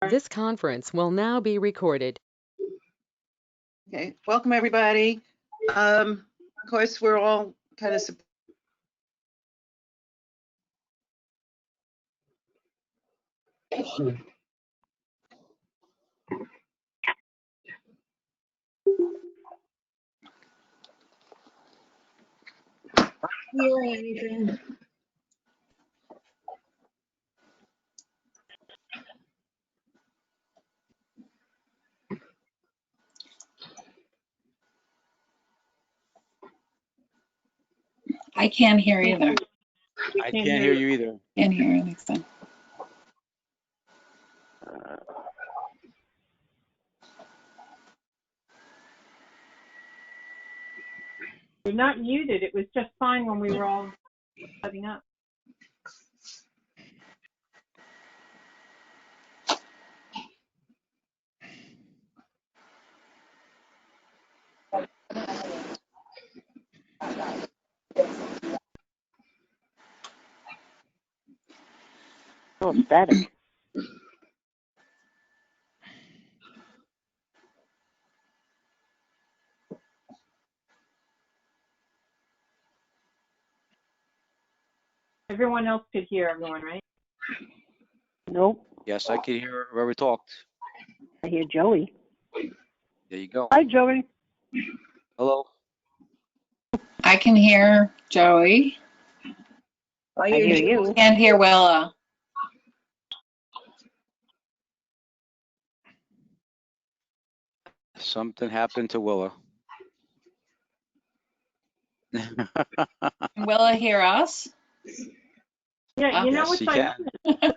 This conference will now be recorded. Okay, welcome everybody. Of course, we're all kind of hearing anything. I can't hear either. I can't hear you either. Can't hear anything. You're not muted. It was just fine when we were all setting up. Oh, static. Everyone else could hear everyone, right? Nope. Yes, I can hear whoever talked. I hear Joey. There you go. Hi, Joey. Hello. I can hear Joey. I hear you. Can't hear Willa. Something happened to Willa. Can Willa hear us? Yeah, you know Yes, what's she like, can.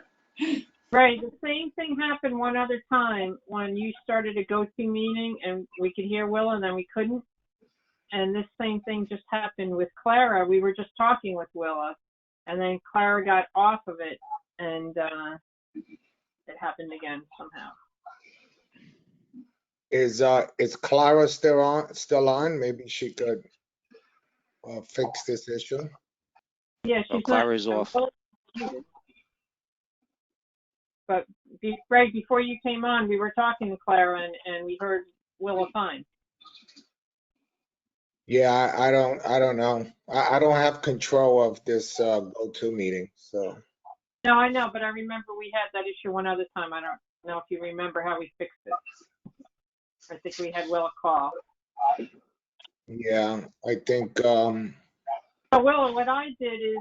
right? The same thing happened one other time when you started a go-to meeting and we could hear Willa and then we couldn't. And this same thing just happened with Clara. We were just talking with Willa, and then Clara got off of it, and it happened again somehow. Is Clara still on? Maybe she could fix this issue. Yeah, Oh, she's Clara's not. off. But right before you came on, we were talking to Clara, and we heard Willa fine. Yeah, I don't know. I don't have control of this go-to meeting, so. No, I know, but I remember we had that issue one other time. I don't know if you remember how we fixed it. I think we had Willa call. Yeah, I think So Willa, what I did is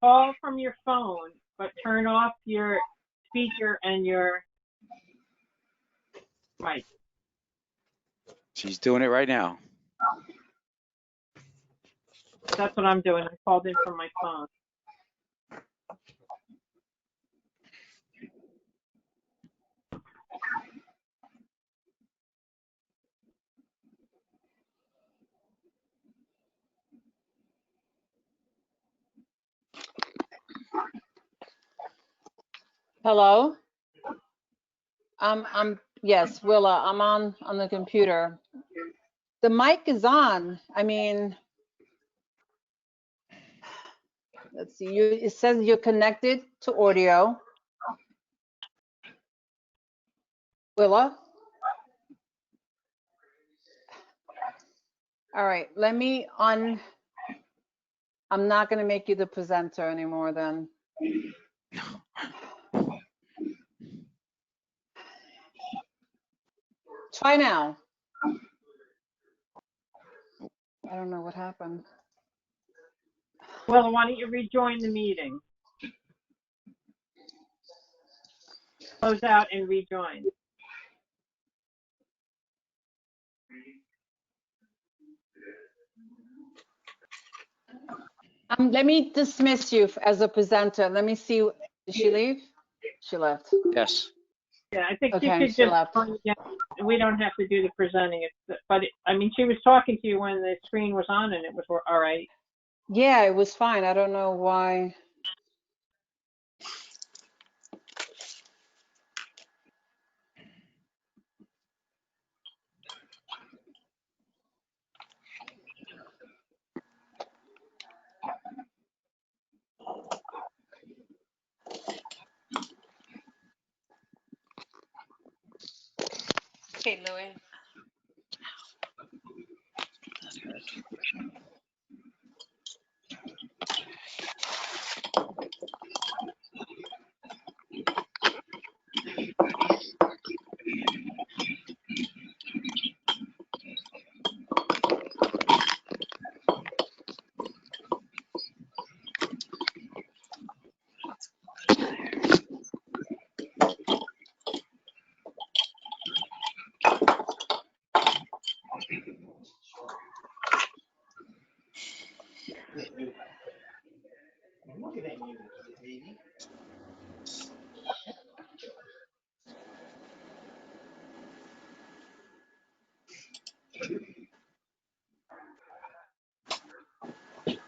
call from your phone, but turn off your speaker and your mic. She's doing it right now. That's what I'm doing. I called in from my phone. Hello. Yes, Willa, I'm on the computer. The mic is on. I mean, let's see. It says you're connected to audio. Willa. All right. I'm not going to make you the presenter anymore then. Try now. I don't know what happened. Well, why don't you rejoin the meeting? Close out and rejoin. Let me dismiss you as a presenter. Let me see. Did she leave? She left. Yes. Yeah, I think Okay, she could she just. left. Yeah, we don't have to do the presenting. I mean, she was talking to you when the screen was on, and it was all right. Yeah, it was fine. I don't know why. Hey, Louie.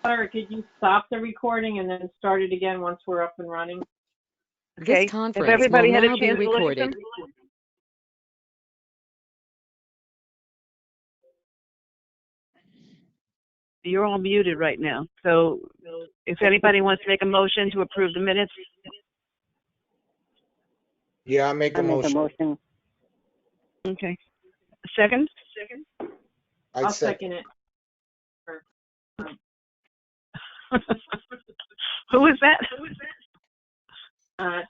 Clara, could you stop the recording and then start it again once we're up and running? Okay. This If conference will everybody had a now be chance to recorded. listen. You're all muted right now. So if anybody wants to make a motion to approve the minutes. Yeah, I make a motion. Okay. Second? I I'll second. second it. Who is that?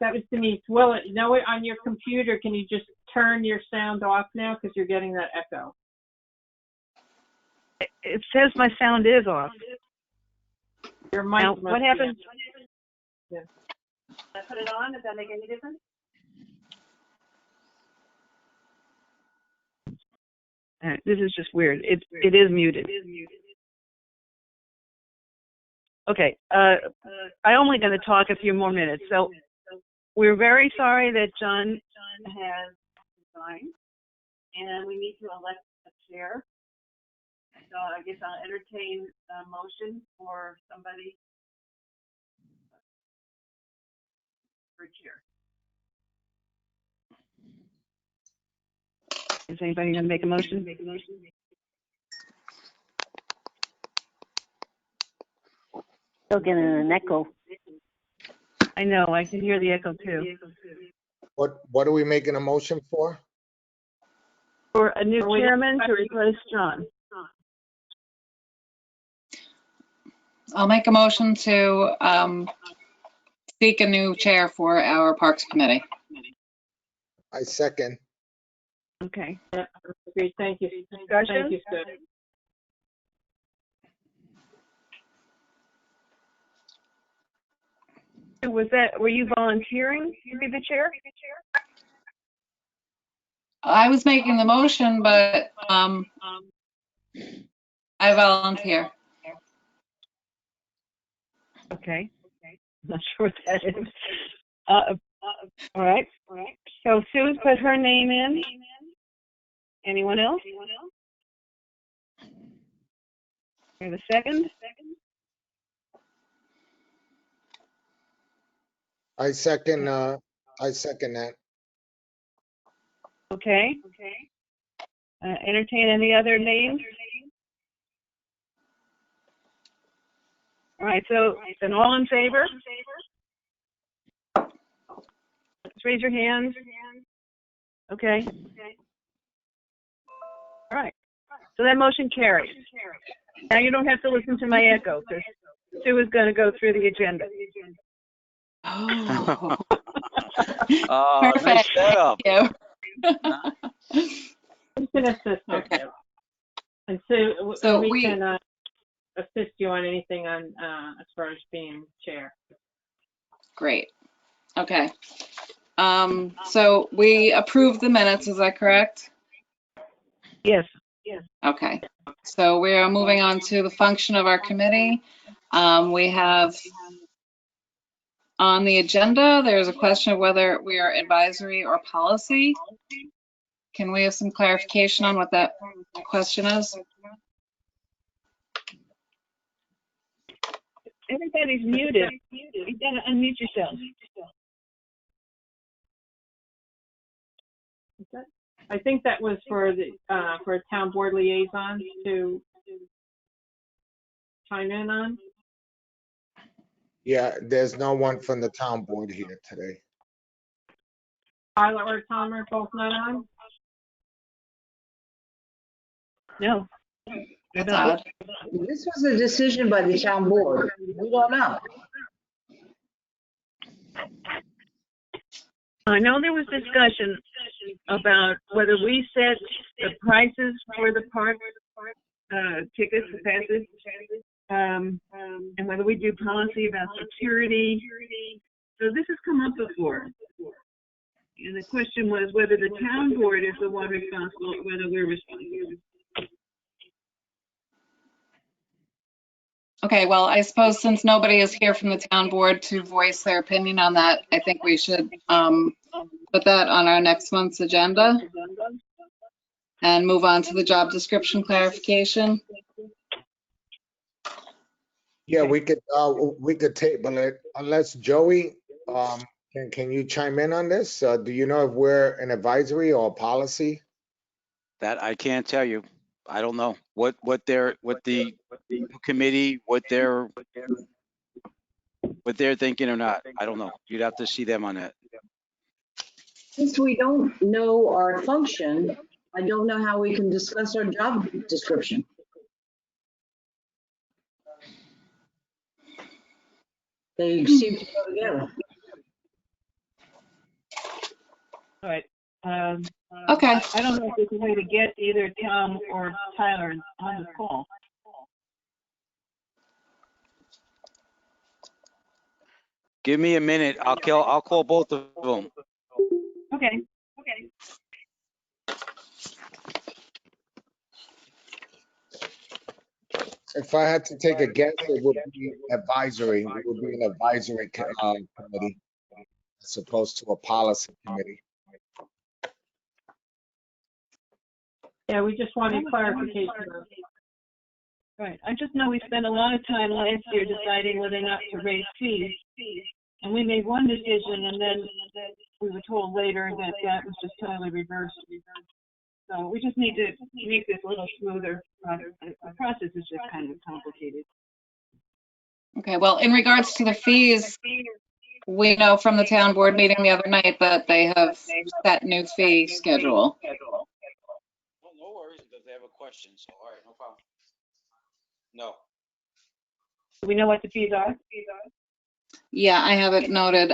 That was Denise. Will, know it on your computer, can you just turn your sound off now because you're getting that echo? It says my sound is off. Your mic Now, must what be happens? Yeah. I put it on. Does that make any difference? This is just weird. It is muted. Okay. I'm only going to talk a few more minutes. So we're very sorry that John has resigned, and we need to elect a chair. So I guess I'll entertain a motion for somebody for chair. Is anybody going to make a motion? Still getting an echo. I know. I can hear the echo too. What are we making a motion for? For a new chairman to replace John. I'll make a motion to seek a new chair for our Parks Committee. I second. Okay. Yeah, great, thank you. Discussion? Thank you, Sue. Were you volunteering to be the chair? I was making the motion, but I volunteer. Okay. Not sure what that is. All right. So Sue's put her name in. Anyone else? We have a second? I second that. Okay. Entertain any other names? All right, so then all in favor? Let's raise your hands. Okay. All right. So that motion carries. Now you don't have to listen to my echo because Sue is going to go through the agenda. Oh, Nice perfect. setup. Thank you. We can assist her. Okay. And Sue, So we we- can assist you on anything on as far as being chair. Great. Okay. So we approved the minutes, is that correct? Yes. Okay. So we are moving on to the function of our committee. We have on the agenda, there's a question of whether we are advisory or policy. Can we have some clarification on what that question is? Everybody's muted. You got to unmute yourself. I think that was for the for town board liaisons to chime in on. Yeah, there's no one from the town board here today. Tyler or Tom are both not on. No. They're That's not. odd. This was a decision by the town board. We don't know. I know there was discussion about whether we set the prices for the park tickets, the passes, and whether we do policy about security. So this has come up before. And the question was whether the town board is the one responsible or whether we're responsible. Okay, well, I suppose since nobody is here from the town board to voice their opinion on that, I think we should put that on our next month's agenda and move on to the job description clarification. Yeah, we could table it unless Joey, can you chime in on this? Do you know if we're an advisory or a policy? That I can't tell you. I don't know what the committee, what they're thinking or not. I don't know. You'd have to see them on that. Since we don't know our function, I don't know how we can discuss our job description. They seem to go together. All right. Okay. I don't know if there's a way to get either Tom or Tyler on the call. Give me a minute. I'll call both of them. Okay. If I had to take a guess, it would be advisory. It would be an advisory committee as opposed to a policy committee. Yeah, we just wanted clarification. Right. I just know we spent a lot of time last year deciding whether or not to raise fees. And we made one decision and then we were told later that that was just totally reversed. So we just need to make this a little smoother. The process is just kind of complicated. Okay, well, in regards to the fees, we know from the town board meeting the other night that they have set new fee schedule. Well, no worries because they have a question. So all right, no problem. No. Do we know what the fees are? Yeah, I have it noted.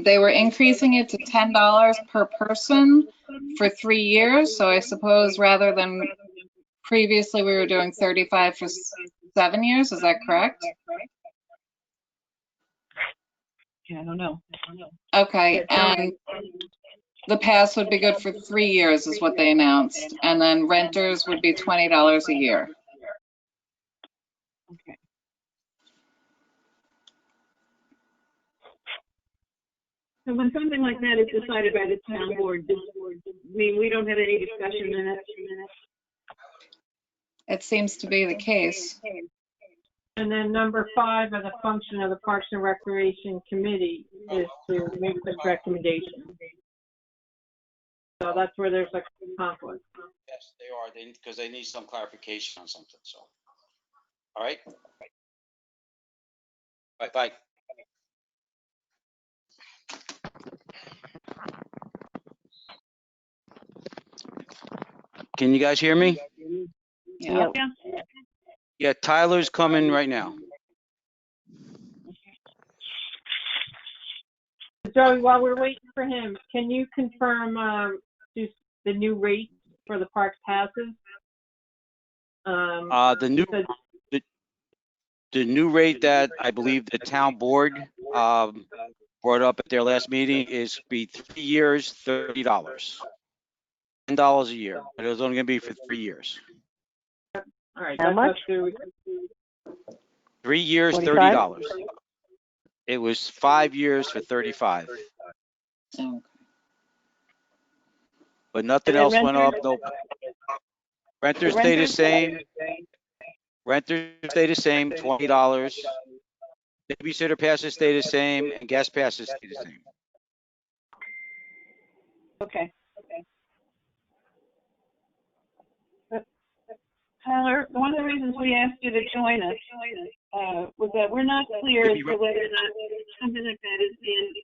They were increasing it to $10 per person for 3 years. So I suppose rather than previously we were doing 35 for 7 years. Is that correct? Yeah, I don't know. Okay, and the pass would be good for 3 years is what they announced. And then renters would be $20 a year. Okay. So when something like that is decided by the town board, I mean, we don't have any discussion in it. It seems to be the case. And then number 5 of the function of the Parks and Recreation Committee is to make this recommendation. So that's where there's a conflict. Yes, they are. Because they need some clarification on something. So, all right. Bye. Can you guys hear me? Yeah. Yeah. Yeah, Tyler's coming right now. Joey, while we're waiting for him, can you confirm just the new rate for the park passes? The new rate that I believe the town board brought up at their last meeting is be 3 years, $30, $10 a year, but it was only going to be for 3 years. All right. How much? 3 years, 45? $30. It was 5 years for 35, Okay. but nothing And then else went up. renters? No, renters stay the same. Renters stay the same, $20. Babysitter passes stay the same, and guest passes stay the same. Okay. Tyler, one of the reasons we asked you to join us was that we're not clear as to whether or not something like that is in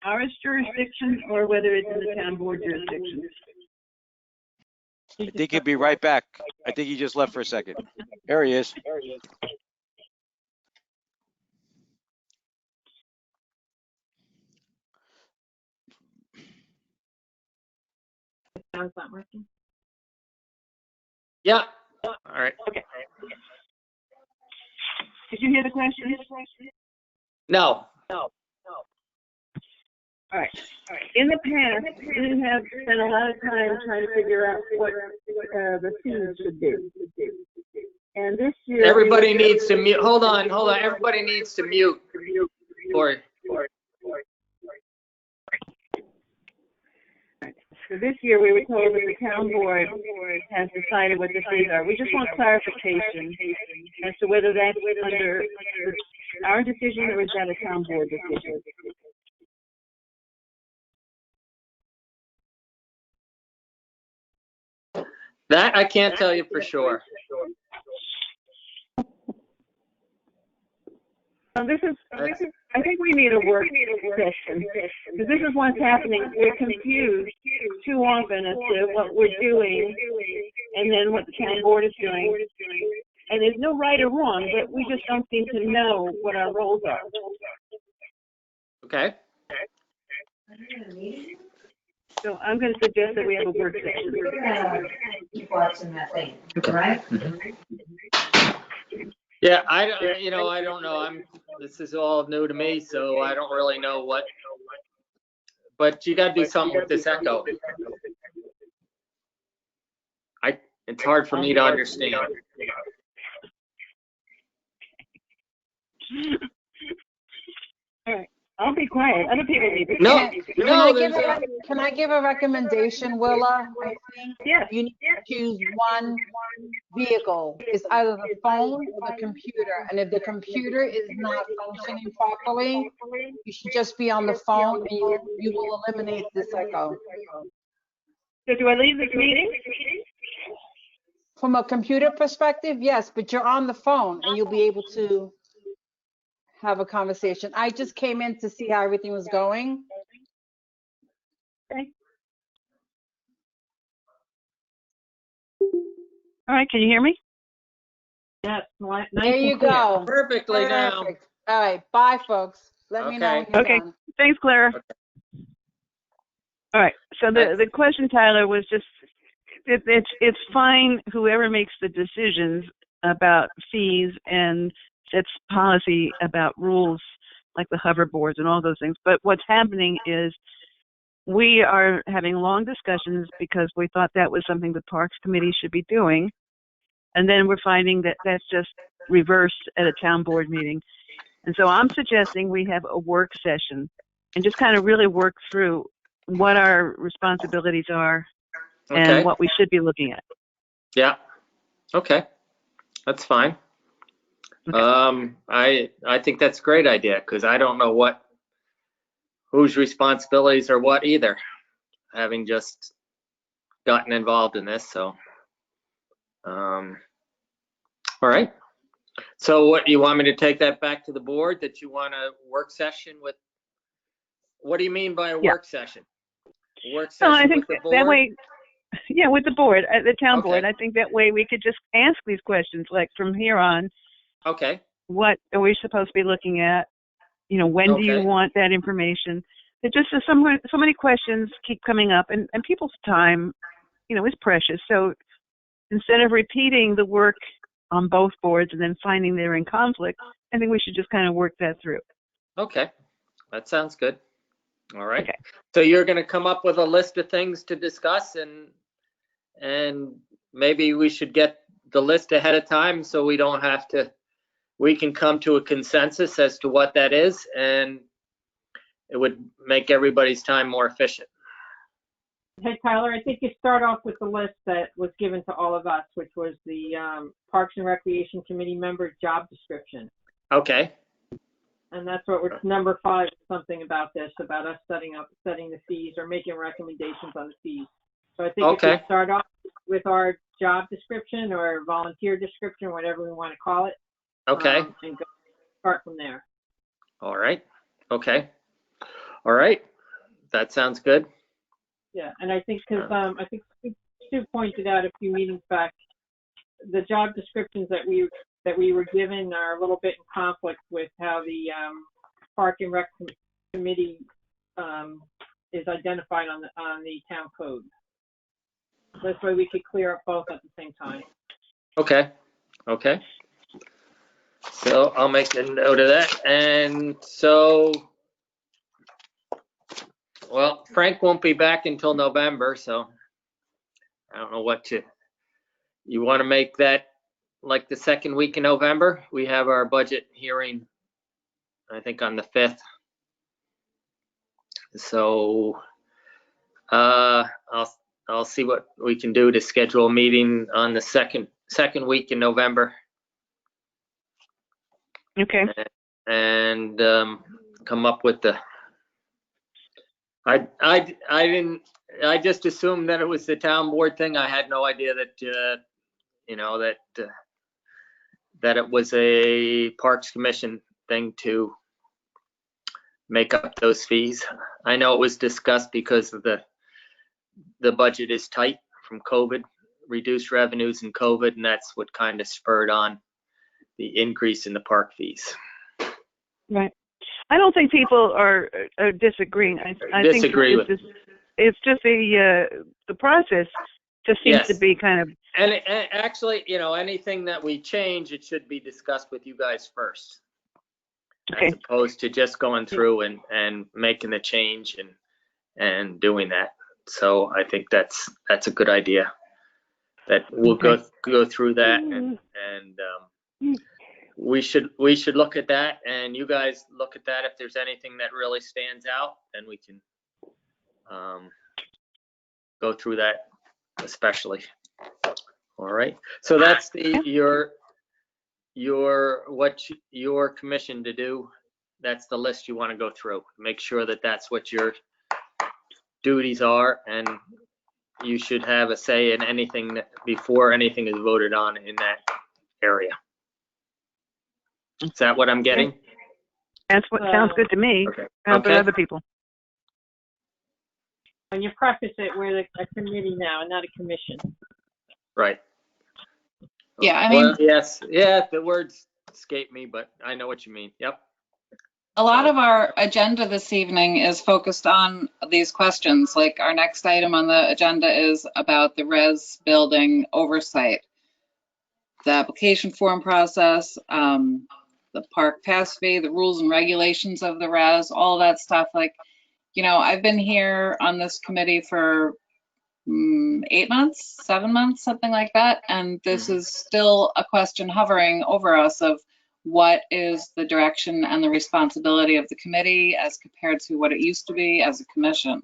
our jurisdiction or whether it's in the town board jurisdiction. I think he'll be right back. I think he just left for a second. There he is. Sound's not working. Yeah. All right. Okay. Did you hear the question? No. All right. In the past, we have spent a lot of time trying to figure out what the fees should be. And this year, Everybody needs to mute. Hold on. Everybody needs to mute. Or So this year, we were told that the town board has decided what the fees are. We just want clarification as to whether that's under our decision or is that a town board decision. that I can't tell you for sure. I think we need a work session, because this is what's happening. We're confused too often as to what we're doing and then what the town board is doing. And there's no right or wrong, but we just don't seem to know what our roles are. Okay. So I'm going to suggest that we have a work session. Yeah, I don't know. This is all new to me, so I don't really know what. But you got to do something with this echo. It's hard for me to understand. All right, I'll be quiet. Other people need to. No, Can I give a recommendation, Willa? I think Yes. you need to choose one vehicle. It's either the phone or the computer. And if the computer is not functioning properly, you should just be on the phone and you will eliminate this echo. So do I leave this meeting? From a computer perspective, yes, but you're on the phone and you'll be able to have a conversation. I just came in to see how everything was going. Okay. All right, can you hear me? Yes, nice There you and clear. go. Perfectly now. Perfect. All right, bye, folks. Let me know when you're Okay. done. Thanks, Clara. All right. So the question, Tyler, was just it's fine whoever makes the decisions about fees and sets policy about rules like the hoverboards and all those things. But what's happening is we are having long discussions because we thought that was something the Parks Committee should be doing. And then we're finding that that's just reversed at a town board meeting. And so I'm suggesting we have a work session and just kind of really work through what our responsibilities are and what we should be looking at. Yeah. Okay. That's fine. Okay. I think that's a great idea because I don't know whose responsibilities are what either, having just gotten involved in this. So, all right. So what, you want me to take that back to the board that you want a work session with? What do you mean by a work session? A work session I think with the board? that way, yeah, with the board, the town Okay. board. I think that way we could just ask these questions, like from here on, Okay. what are we supposed to be looking at? You know, when do you Okay. want that information? It just so many questions keep coming up, and people's time, you know, is precious. So instead of repeating the work on both boards and then finding they're in conflict, I think we should just kind of work that through. Okay. That sounds good. All right. Okay. So you're going to come up with a list of things to discuss, and maybe we should get the list ahead of time so we don't have to, we can come to a consensus as to what that is, and it would make everybody's time more efficient. Hey, Tyler, I think you start off with the list that was given to all of us, which was the Parks and Recreation Committee member job description. Okay. And that's what we're, number 5, something about this, about us setting the fees or making recommendations on the fees. So I think if we start off with our job description or volunteer description, whatever we want to call it. Okay. And start from there. All right. Okay. All right. That sounds good. Yeah, and I think because I think Sue pointed out a few meetings back, the job descriptions that we were given are a little bit in conflict with how the Park and Rec Committee is identified on the town code. This way we could clear up both at the same time. Okay. Okay. So I'll make a note of that. And so, well, Frank won't be back until November, so I don't know what you want to make that like the second week in November? We have our budget hearing, I think, on the 5th. So I'll see what we can do to schedule a meeting on the second week in November. Okay. And come up with the. I just assumed that it was the town board thing. I had no idea that that it was a Parks Commission thing to make up those fees. I know it was discussed because of the budget is tight from COVID, reduced revenues in COVID, and that's what kind of spurred on the increase in the park fees. Right. I don't think people are disagreeing. I Disagree think it's just the process just seems Yes. to be kind of. And actually, anything that we change, it should be discussed with you guys first, Okay. as opposed to just going through and making the change and doing that. So I think that's a good idea. That we'll go through that and we should look at that, and you guys look at that. If there's anything that really stands out, then we can go through that especially. All right. So that's your commission to do. That's the list you want to go through. Make sure that that's what your duties are, and you should have a say in anything before anything is voted on in that area. Is that what I'm getting? That's what sounds good to me. Okay. How about Okay. other people? And you preface it, we're a committee now and not a commission. Right. Yeah, I mean, Well, yes. Yeah, the words escape me, but I know what you mean. Yep. a lot of our agenda this evening is focused on these questions. Like our next item on the agenda is about the res building oversight, the application form process, the park pass fee, the rules and regulations of the res, all that stuff. Like, I've been here on this committee for 8 months, 7 months, something like that. And this is still a question hovering over us of what is the direction and the responsibility of the committee as compared to what it used to be as a commission.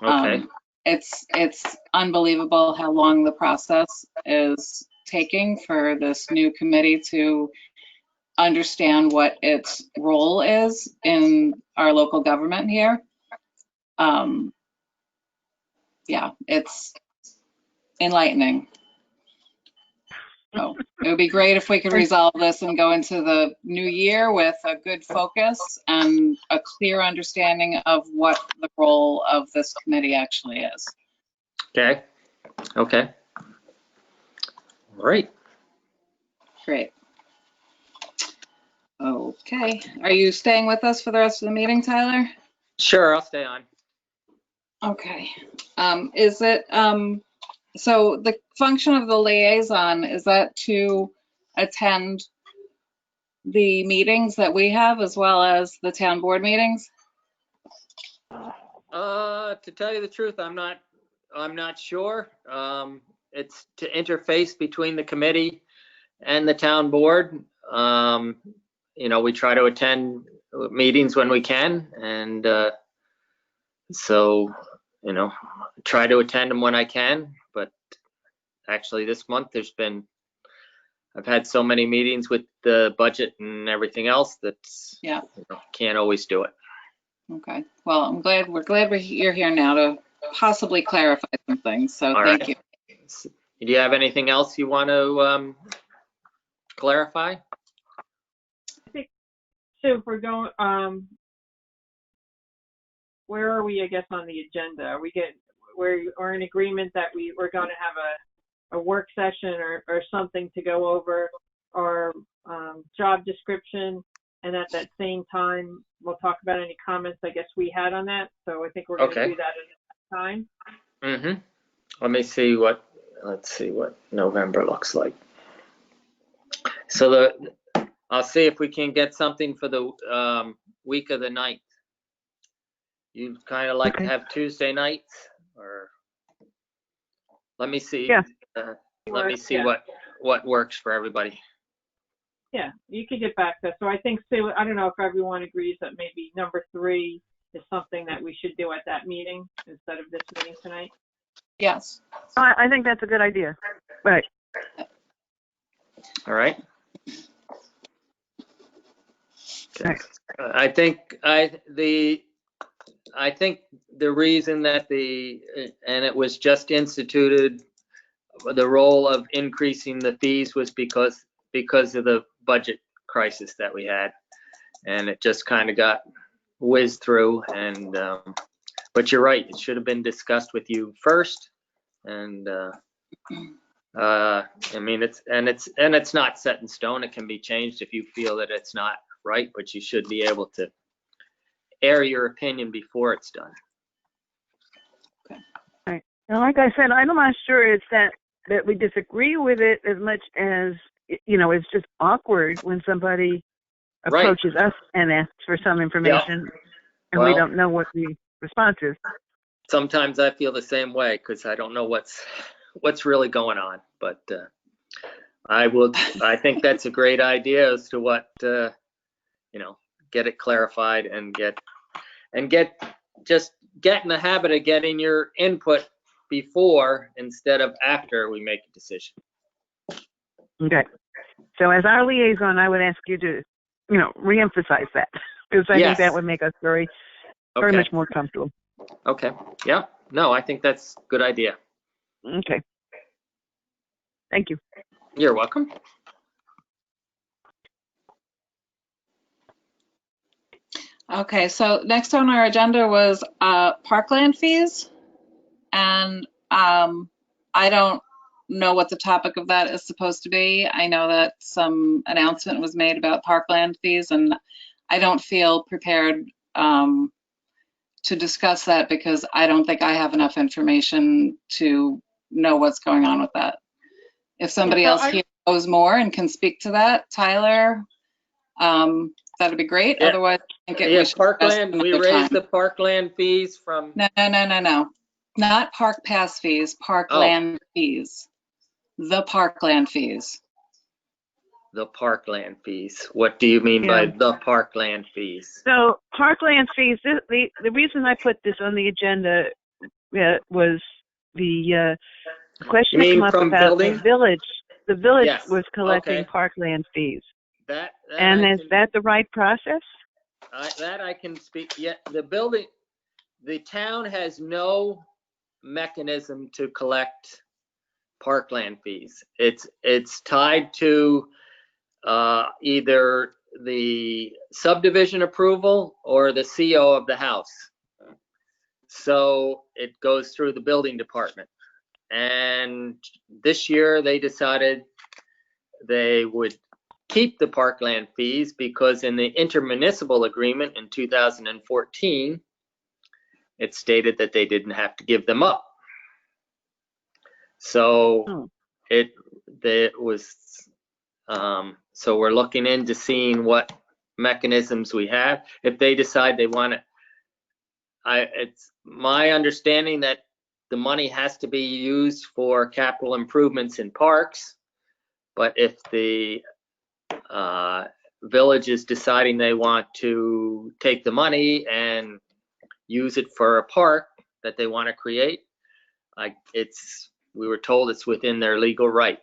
Okay. It's unbelievable how long the process is taking for this new committee to understand what its role is in our local government here. Yeah, it's enlightening. So it would be great if we could resolve this and go into the new year with a good focus and a clear understanding of what the role of this committee actually is. Okay. Okay. All right. Great. Okay. Are you staying with us for the rest of the meeting, Tyler? Sure, I'll stay on. Okay. So the function of the liaison, is that to attend the meetings that we have as well as the town board meetings? To tell you the truth, I'm not sure. It's to interface between the committee and the town board. We try to attend meetings when we can, and so try to attend them when I can. But actually, this month I've had so many meetings with the budget and everything else that can't always do it. Okay. Well, we're glad you're here now to possibly clarify some things. So thank you. Do you have anything else you want to clarify? I think, so if we're going, where are we, I guess, on the agenda? we're in agreement that we're going to have a work session or something to go over our job description, and at that same time we'll talk about any comments I guess we had on that. So I think we're going to Okay. do that at that time. Mm-hmm. Let's see what November looks like. So I'll see if we can get something for the week of the 9th. You'd kind of like to have Tuesday nights, or let me see. Yeah. Let me see Yeah. what works for everybody. Yeah, you could get back to that. So I think, Sue, I don't know if everyone agrees that maybe number 3 is something that we should do at that meeting instead of this meeting tonight. Yes. I think that's a good idea. Right. All right. Okay. Right. I think the reason that and it was just instituted, the role of increasing the fees was because of the budget crisis that we had, and it just kind of got whizzed through. And but you're right, it should have been discussed with you first. And I mean, it's not set in stone. It can be changed if you feel that it's not right, but you should be able to air your opinion before it's done. Right. And like I said, I'm not sure it's that we disagree with it as much as, it's just awkward when somebody approaches us and asks for some information and we don't know what the response is. Sometimes I feel the same way because I don't know what's really going on. But I think that's a great idea as to what get it clarified and get in the habit of getting your input before instead of after we make a decision. Okay. So as our liaison, I would ask you to, reemphasize that, because I think that would make us very much more comfortable. Okay. Yeah. No, I think that's a good idea. Okay. Thank you. You're welcome. Okay, so next on our agenda was parkland fees, and I don't know what the topic of that is supposed to be. I know that some announcement was made about parkland fees, and I don't feel prepared to discuss that because I don't think I have enough information to know what's going on with that. If somebody else here knows more and can speak to that, Tyler, that'd be great. Yeah. Otherwise, I think we should parkland. We raised the parkland fees from. No. Not park pass fees, parkland fees. The parkland fees. The parkland fees. What do you mean by the parkland fees? So parkland fees, the reason I put this on the agenda was the question that came up about the village. The village was collecting parkland fees. Is that the right process? That I can speak. Yeah, the town has no mechanism to collect parkland fees. It's tied to either the subdivision approval or the CO of the house. So it goes through the building department. And this year they decided they would keep the parkland fees because in the intermunicipal agreement in 2014, it stated that they didn't have to give them up. So it was, so we're looking into seeing what mechanisms we have. If they decide they want to, it's my understanding that the money has to be used for capital improvements in parks. But if the village is deciding they want to take the money and use it for a park that they want to create, we were told it's within their legal right.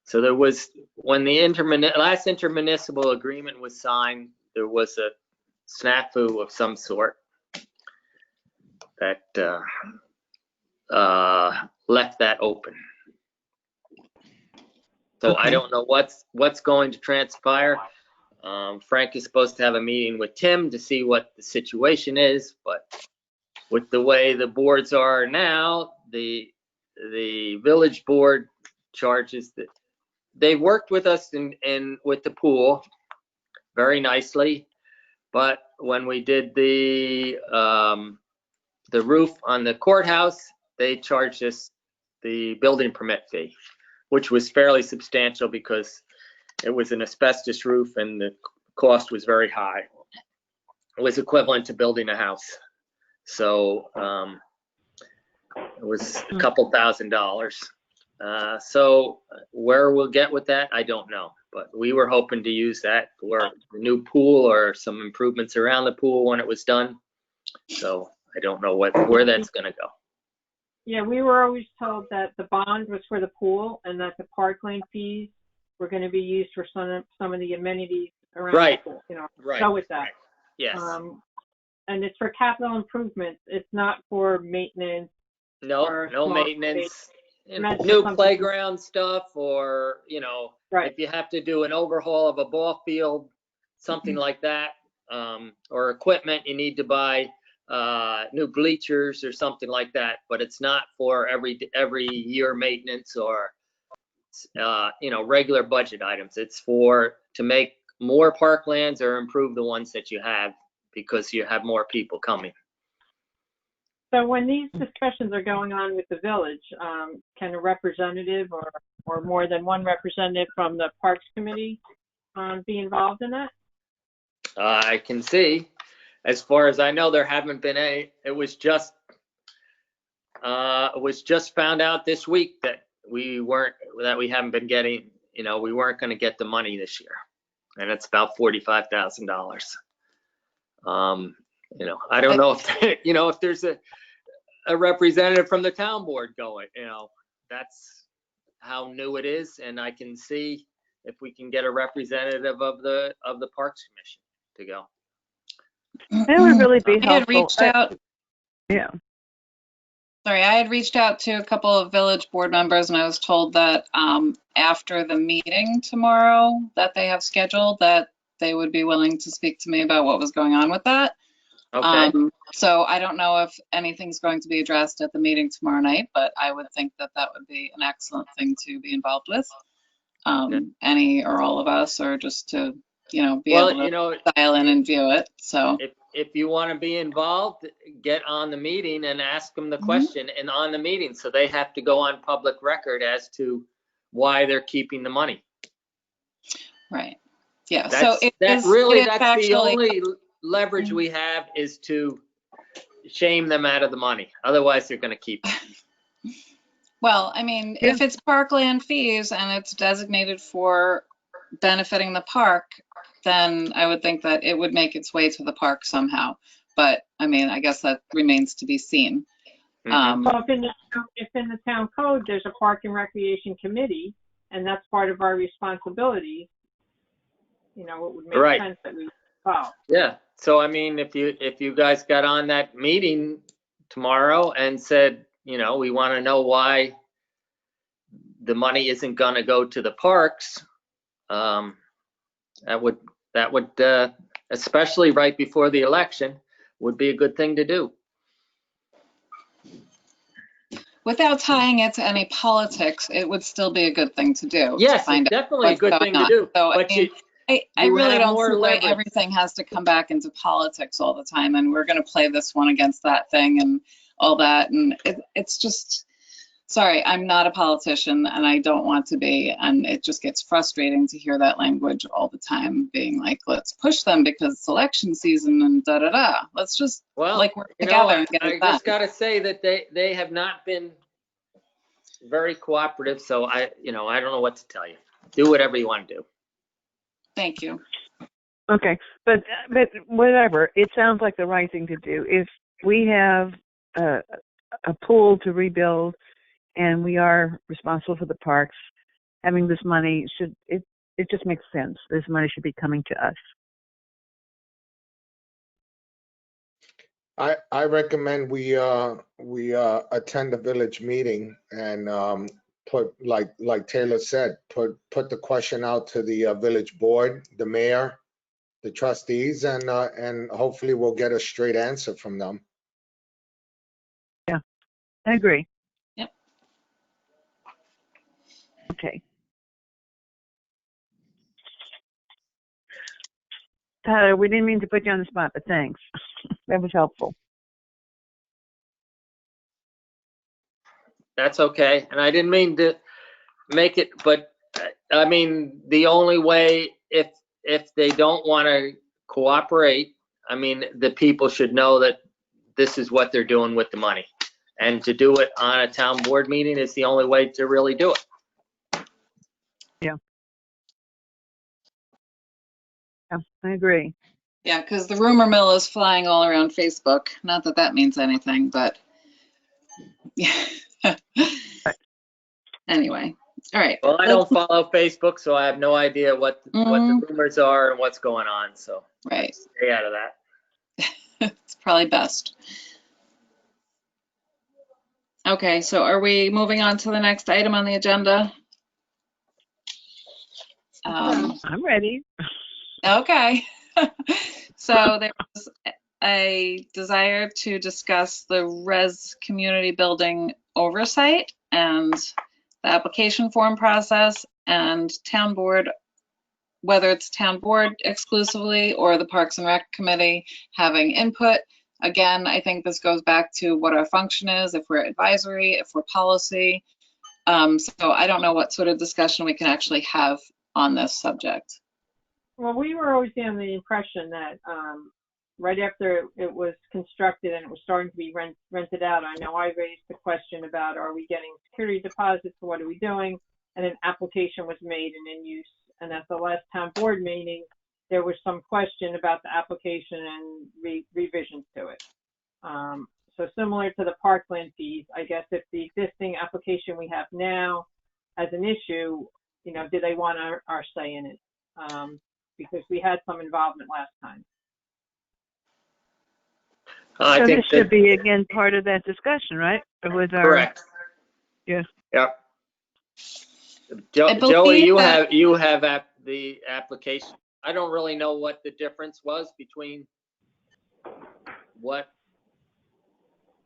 So there was, when the last intermunicipal agreement was signed, there was a snafu of some sort that left that open. So I don't know what's going to transpire. Frank is supposed to have a meeting with Tim to see what the situation is, but with the way the boards are now, the village board charges that they worked with us in with the pool very nicely, but when we did the roof on the courthouse, they charged us the building permit fee, which was fairly substantial because it was an asbestos roof and the cost was very high. It was equivalent to building a house. So it was a couple $1,000s. So where we'll get with that, I don't know. But we were hoping to use that for the new pool or some improvements around the pool when it was done. So I don't know where that's going to go. Yeah, we were always told that the bond was for the pool and that the parkland fees were going to be used for some of the amenities around Right. the pool. You know, Right. go with that. Right. Yes. And it's for capital improvements. It's not for maintenance. No small maintenance. Meant for New something- playground stuff, or Right. if you have to do an overhaul of a ball field, something like that, or equipment, you need to buy new bleachers or something like that. But it's not for every year maintenance or regular budget items. It's to make more parklands or improve the ones that you have because you have more people coming. So when these discussions are going on with the village, can a representative or more than one representative from the Parks Committee be involved in that? I can see, as far as I know, there haven't been any. It was just found out this week that we haven't been getting, we weren't going to get the money this year, and it's about $45,000. I don't know if if there's a representative from the town board going, that's how new it is, and I can see if we can get a representative of the Parks Commission to go. That would really be I had helpful. reached out. Yeah. Sorry, I had reached out to a couple of village board members, and I was told that after the meeting tomorrow that they have scheduled, that they would be willing to speak to me about what was going on with that. Okay. So I don't know if anything's going to be addressed at the meeting tomorrow night, but I would think that that would be an excellent thing to be involved with. Any or all of us, or just to, be able to dial in and view it. So if you want to be involved, get on the meeting and ask them the question and on the meeting. So they have to go on public record as to why they're keeping the money. Right. Yeah. That's so the only leverage we have is to shame them out of the money. Otherwise, they're going to keep it. Well, I mean, if it's parkland fees and it's designated for benefiting the park, then I would think that it would make its way to the park somehow. But I mean, I guess that remains to be seen. Well, if in the town code there's a park and recreation committee, and that's part of our responsibilities, it would make sense that we follow. Yeah. So I mean, if you guys got on that meeting tomorrow and said, we want to know why the money isn't going to go to the parks, that would especially right before the election, would be a good thing to do. Without tying it to any politics, it would still be a good thing to do. Yes, to find it's definitely a good thing to on. do. So, but I really don't see why leverage. everything has to come back into politics all the time, and we're going to play this one against that thing and all that. And it's just, sorry, I'm not a politician and I don't want to be. And it just gets frustrating to hear that language all the time, being like, let's push them because it's election season and da-da-da. Let's just work together and get it done. I just got to say that they have not been very cooperative. So I don't know what to tell you. Do whatever you want to do. Thank you. Okay, but whatever. It sounds like the right thing to do. If we have a pool to rebuild, and we are responsible for the parks, having this money it just makes sense. This money should be coming to us. I recommend we attend the village meeting and put, like Taylor said, put the question out to the village board, the mayor, the trustees, and hopefully we'll get a straight answer from them. I agree. Yep. Okay. Tyler, we didn't mean to put you on the spot, but thanks. That was helpful. That's okay. And I didn't mean to make it, but I mean, the only way, if they don't want to cooperate, I mean, the people should know that this is what they're doing with the money. And to do it on a town board meeting is the only way to really do it. Yeah, I agree. Yeah, because the rumor mill is flying all around Facebook. Not that that means anything, but yeah. Anyway, all right. Well, I don't follow Facebook, so I have no idea what the Mhm. rumors are and what's going on. So Right. stay out of that. It's probably best. Okay, so are we moving on to the next item on the agenda? I'm ready. Okay. So there was a desire to discuss the res community building oversight and the application form process and town board, whether it's town board exclusively or the Parks and Rec Committee having input. Again, I think this goes back to what our function is, if we're advisory, if we're policy. So I don't know what sort of discussion we can actually have on this subject. Well, we were always under the impression that right after it was constructed and it was starting to be rented out, I know I raised the question about, are we getting security deposits, what are we doing? And an application was made and in use. And at the last town board meeting, there was some question about the application and revisions to it. So similar to the parkland fees, I guess if the existing application we have now has an issue, you know, do they want our say in it? Because we had some involvement last time. I So think this should be, again, part of that discussion, right? With our, correct. yeah. Yep. I Joey, believe you that- have the application. I don't really know what the difference was between what,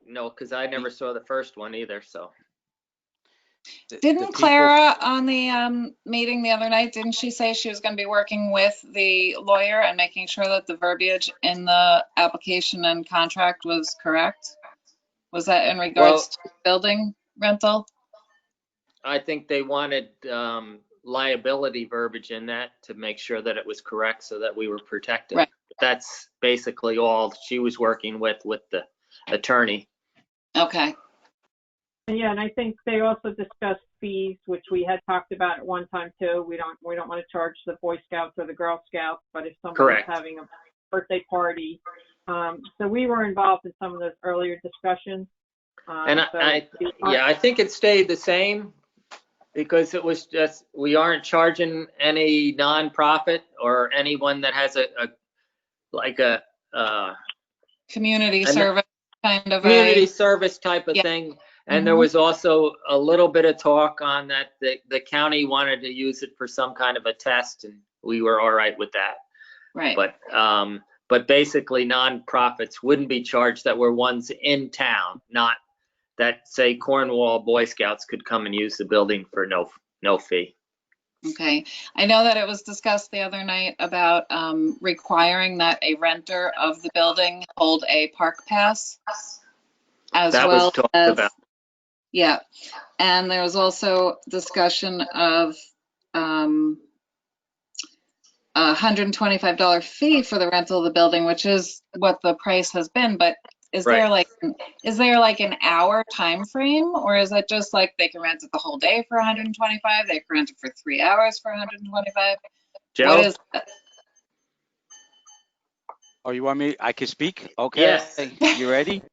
no, because I never saw the first one either. So Didn't Clara on the meeting the other night, didn't she say she was going to be working with the lawyer and making sure that the verbiage in the application and contract was correct? Was that in regards to building rental? I think they wanted liability verbiage in that to make sure that it was correct so that we were protected. Right. That's basically all she was working with the attorney. Okay. Yeah, and I think they also discussed fees, which we had talked about at one time too. We don't want to charge the Boy Scouts or the Girl Scouts, but if somebody's having a birthday party, so we were involved in some of those earlier discussions. And I think it stayed the same because it was just, we aren't charging any nonprofit or anyone that has a community service kind of community service type of yeah. thing. And there was also a little bit of talk on that the county wanted to use it for some kind of a test, and we were all right with that. Right. But basically nonprofits wouldn't be charged that were ones in town, not that say Cornwall Boy Scouts could come and use the building for no fee. Okay. I know that it was discussed the other night about requiring that a renter of the building hold a park pass as that well was talked as about. Yeah, and there was also discussion of a $125 fee for the rental of the building, which is what the price has been. But is there like an hour time frame, or is it just like they can rent it the whole day for 125? They can rent it for 3 hours for 125? Joe? What is that? Oh, you want me? I can speak? Okay. Yes. You ready?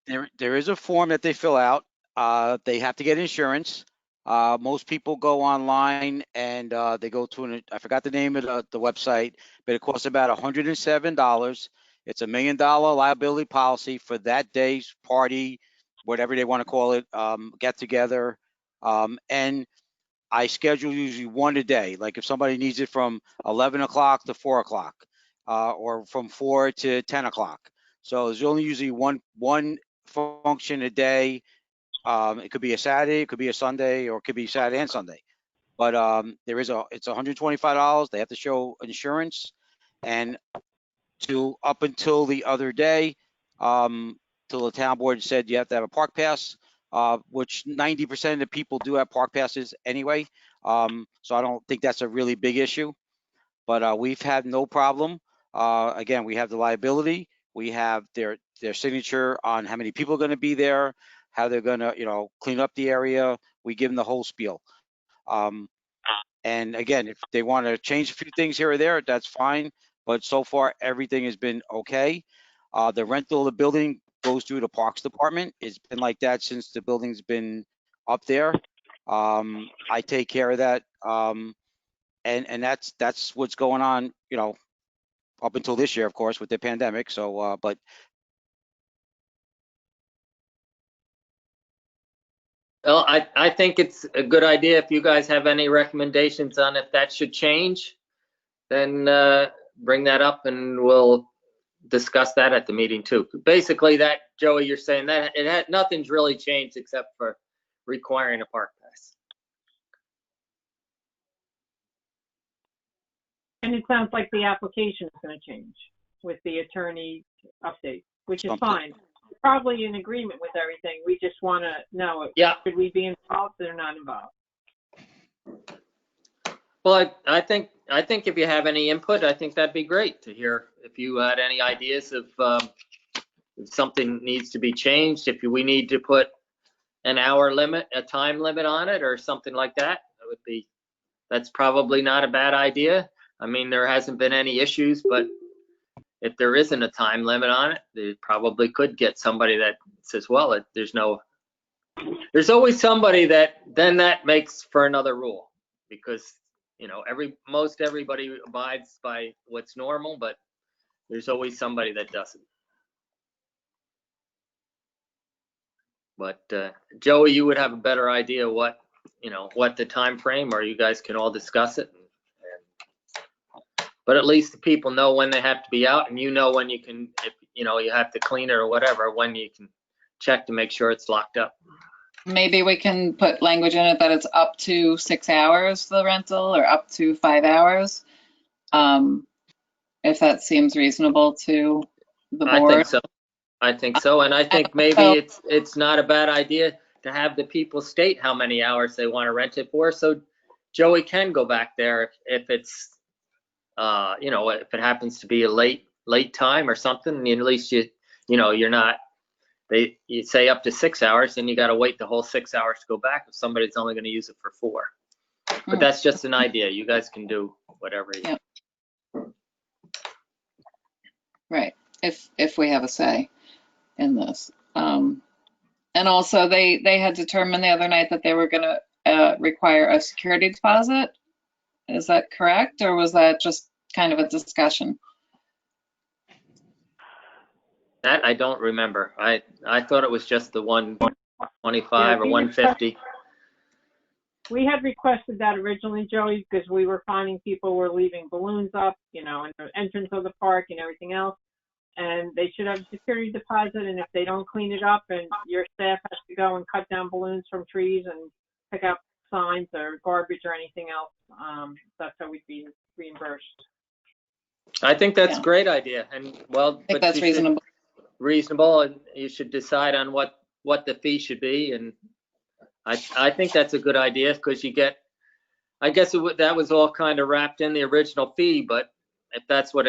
There is a form that they fill out. They have to get insurance. Most people go online and they go to I forgot the name of the website, but it costs about $107. It's $1 million liability policy for that day's party, whatever they want to call it, get together. And I schedule usually one a day. Like if somebody needs it from 11 o'clock to 4 o'clock, or from 4 to 10 o'clock. So there's only usually one function a day. It could be a Saturday, it could be a Sunday, or it could be Saturday and Sunday. But it's $125. They have to show insurance, and up until the other day, till the town board said you have to have a park pass, which 90% of the people do have park passes anyway. So I don't think that's a really big issue. But we've had no problem. Again, we have the liability. We have their signature on how many people are going to be there, how they're going to, clean up the area. We give them the whole spiel. And again, if they want to change a few things here or there, that's fine. But so far, everything has been okay. The rental of the building goes through the Parks Department. It's been like that since the building's been up there. I take care of that. And that's what's going on, up until this year, of course, with the pandemic. So, but Well, I think it's a good idea. If you guys have any recommendations on if that should change, then bring that up and we'll discuss that at the meeting too. Basically that, Joey, you're saying that nothing's really changed except for requiring a park pass. And it sounds like the application is going to change with the attorney update, which is Something. fine. Probably in agreement with everything. We just want to know, Yeah. should we be involved or not involved? Well, I think if you have any input, I think that'd be great to hear. If you had any ideas of if something needs to be changed, if we need to put an hour limit, a time limit on it or something like that, that's probably not a bad idea. I mean, there hasn't been any issues, but if there isn't a time limit on it, they probably could get somebody that says, well, there's always somebody that makes for another rule, because most everybody abides by what's normal, but there's always somebody that doesn't. But Joey, you would have a better idea what the time frame, or you guys can all discuss it. But at least the people know when they have to be out, and when you can, if you have to clean it or whatever, when you can check to make sure it's locked up. Maybe we can put language in it that it's up to 6 hours, the rental, or up to 5 hours. If that seems reasonable to the board. I think so. And I think maybe it's not a bad idea to have the people state how many hours they want to rent it for. So Joey can go back there if it's, if it happens to be a late time or something, at least you're not, you say up to 6 hours, and you got to wait the whole 6 hours to go back if somebody's only going to use it for 4. But that's just an idea. You guys can do whatever. Yep. Right. If we have a say in this. And also they had determined the other night that they were going to require a security deposit. Is that correct? Or was that just kind of a discussion? That I don't remember. I thought it was just the 125 or 150. We had requested that originally, Joey, because we were finding people were leaving balloons up, in the entrance of the park and everything else. And they should have a security deposit. And if they don't clean it up and your staff has to go and cut down balloons from trees and pick up signs or garbage or anything else, that's how we'd be reimbursed. I think that's a great idea. And I think that's reasonable. Reasonable, and you should decide on what the fee should be. And I think that's a good idea, because I guess that was all kind of wrapped in the original fee, but if that's what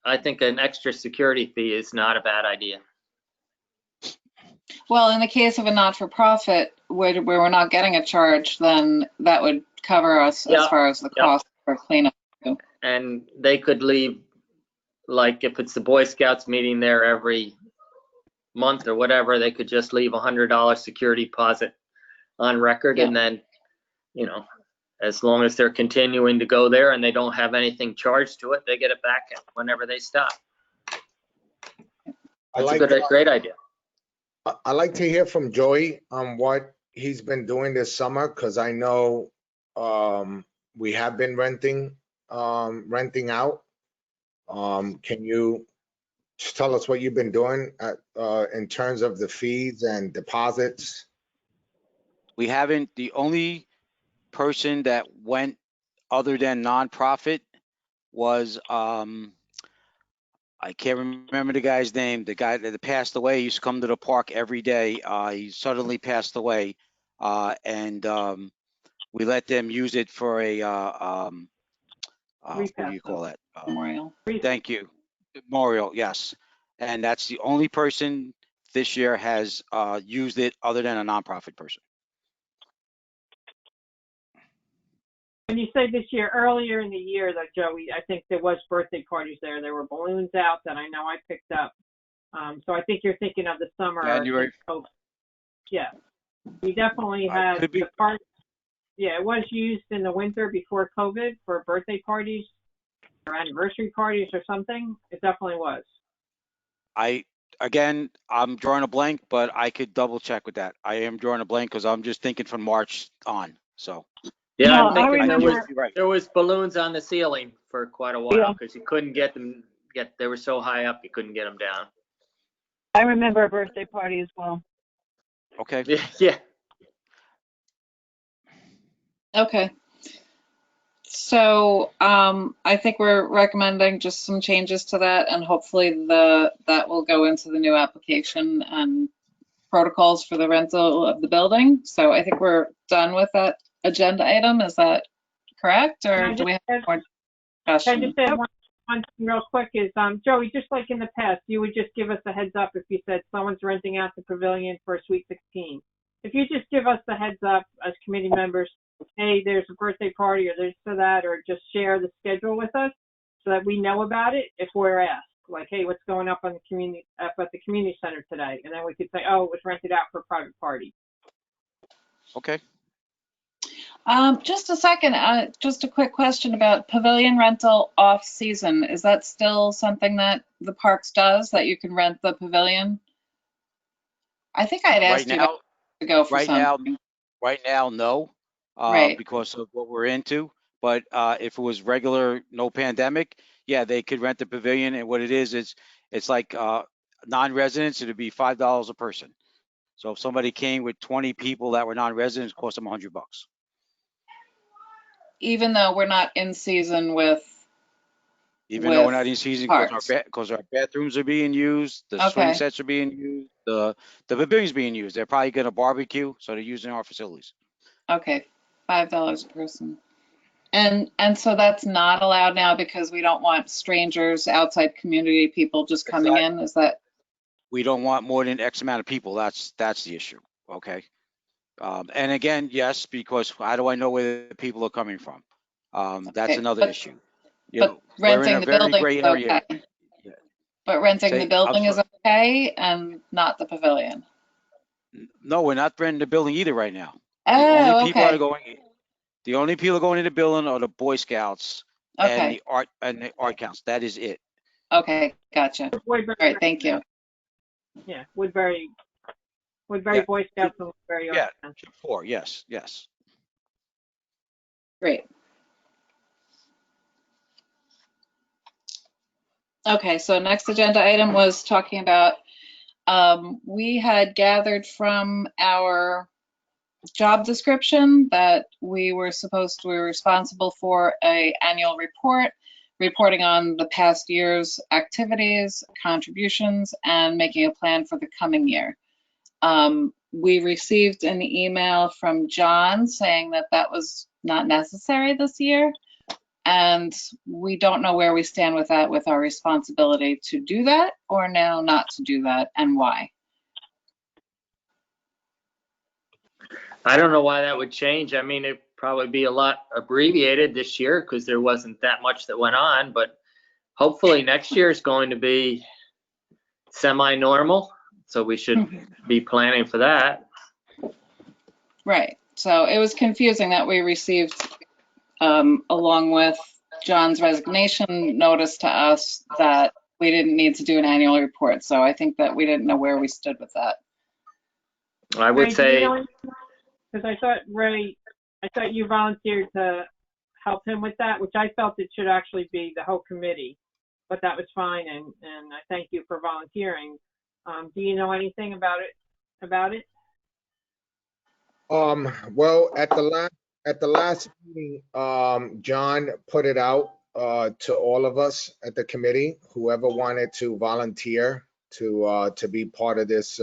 I think an extra security fee is not a bad idea. Well, in the case of a not-for-profit where we're not getting a charge, then that would cover us as far as the cost for cleanup. And they could leave, like if it's the Boy Scouts meeting there every month or whatever, they could just leave $100 security deposit on record. And then, as long as they're continuing to go there and they don't have anything charged to it, they get it back whenever they stop. That's a great idea. I'd like to hear from Joey on what he's been doing this summer, because I know we have been renting out. Can you Just tell us what you've been doing in terms of the fees and deposits. We haven't, the only person that went other than nonprofit was, I can't remember the guy's name, the guy that passed away. He used to come to the park every day. He suddenly passed away. And we let them use it for a, what do you call that? Memorial. Thank you. Memorial, yes. And that's the only person this year has used it other than a nonprofit person. When you say this year, earlier in the year, though, Joey, I think there was birthday parties there. There were balloons out that I know I picked up. So I think you're thinking of the summer. January. Yeah, we definitely had could be. the park. Yeah, it was used in the winter before COVID for birthday parties or anniversary parties or something. It definitely was. Again, I'm drawing a blank, but I could double check with that. I am drawing a blank because I'm just thinking from March on. So Yeah, No, I'm thinking I remember. there was balloons on the ceiling for quite a while because you couldn't get them. They were so high up you couldn't get them down. I remember a birthday party as well. okay. Yeah. Okay. So I think we're recommending just some changes to that, and hopefully that will go into the new application and protocols for the rental of the building. So I think we're done with that agenda item. Is that correct, or do we have more discussion? Can I just add one thing real quick is, Joey, just like in the past, you would just give us a heads up if you said someone's renting out the pavilion for a Sweet 16. If you just give us the heads up as committee members, hey, there's a birthday party or there's that, or just share the schedule with us so that we know about it if we're asked. Like, hey, what's going up on the community up at the community center today? And then we could say, oh, it was rented out for a private party. Okay. Just a second, just a quick question about pavilion rental off season. Is that still something that the parks does, that you can rent the pavilion? I think I had asked you guys to go for some. Right now, no, Right. because of what we're into. But if it was regular, no pandemic, yeah, they could rent the pavilion. And what it is, it's like non-residents, it'd be $5 a person. So if somebody came with 20 people that were non-residents, it cost them $100. Even though we're not in season with Even though we're not in season, parks. because our bathrooms are being used, the swing sets are being used, the pavilion's being used. They're probably gonna barbecue, so they're using our facilities. Okay, $5 a person. And so that's not allowed now because we don't want strangers, outside community people just coming in, is that? We don't want more than X amount of people. That's the issue, okay? And again, yes, because how do I know where the people are coming from? That's another issue. You know, we're in a very gray area. Okay. Yeah. But renting the building is okay and not the pavilion? No, we're not renting the building either right now. Oh, The only people going in the building are the Boy Scouts and the art counts. That is it. Okay, gotcha. All right, thank you. Yeah, Woodbury Boy Scouts and Woodbury Art Council. 4, yes. Great. Okay, so next agenda item was talking about, we had gathered from our job description that we were responsible for an annual report, reporting on the past year's activities, contributions, and making a plan for the coming year. We received an email from John saying that that was not necessary this year. And we don't know where we stand with that, with our responsibility to do that or now not to do that, and why. I don't know why that would change. I mean, it'd probably be a lot abbreviated this year because there wasn't that much that went on, but hopefully next year is going to be semi-normal. So we should be planning for that. Right. So it was confusing that we received, along with John's resignation notice to us, that we didn't need to do an annual report. So I think that we didn't know where we stood with that. I would say, because I thought you volunteered to help him with that, which I felt it should actually be the whole committee. but that was fine, and I thank you for volunteering. Do you know anything about it? Well, at the last meeting, John put it out to all of us at the committee, whoever wanted to volunteer to be part of this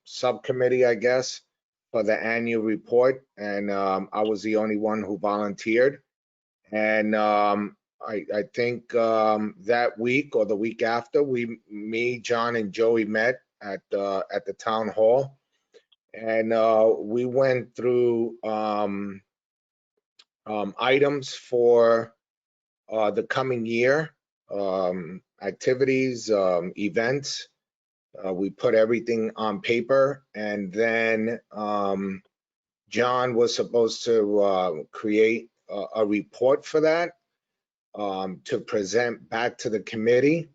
subcommittee, I guess, for the annual report. And I was the only one who volunteered. And I think that week or the week after, me, John, and Joey met at the town hall. And we went through items for the coming year, activities, events. We put everything on paper, and then John was supposed to create a report for that to present back to the committee.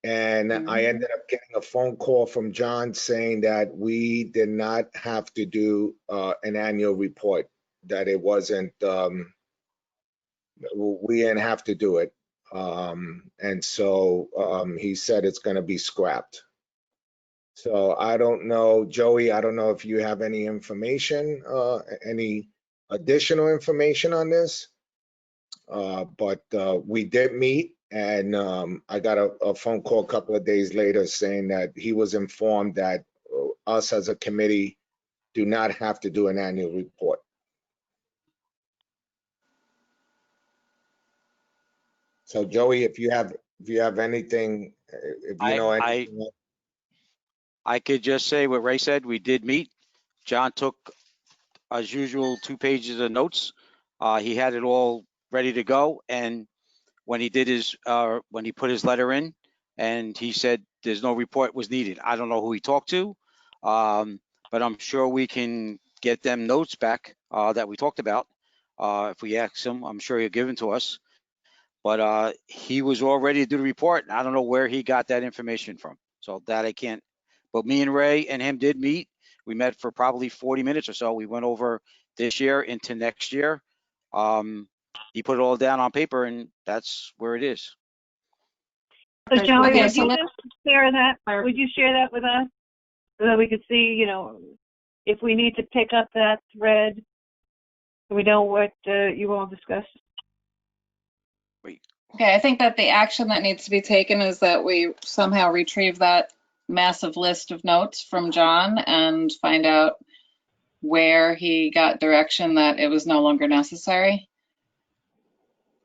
And I ended up getting a phone call from John saying that we did not have to do an annual report, that it wasn't, we didn't have to do it. And so he said it's going to be scrapped. So I don't know, Joey, I don't know if you have any information, any additional information on this. But we did meet, and I got a phone call a couple of days later saying that he was informed that us as a committee do not have to do an annual report. So Joey, if you have anything, if you know anything. I could just say what Ray said. We did meet. John took, as usual, 2 pages of notes. He had it all ready to go. And when he did his, when he put his letter in, and he said there's no report was needed. I don't know who he talked to, but I'm sure we can get them notes back that we talked about. If we ask him, I'm sure he'll give them to us. But he was all ready to do the report. And I don't know where he got that information from. So that I can't. But me and Ray and him did meet. We met for probably 40 minutes or so. We went over this year into next year. He put it all down on paper, and that's where it is. So Joey, Okay, would so you let- just share that? Would you share that with us so that we could see, you know, if we need to pick up that thread, so we know what you all discussed? Okay, I think that the action that needs to be taken is that we somehow retrieve that massive list of notes from John and find out where he got direction that it was no longer necessary.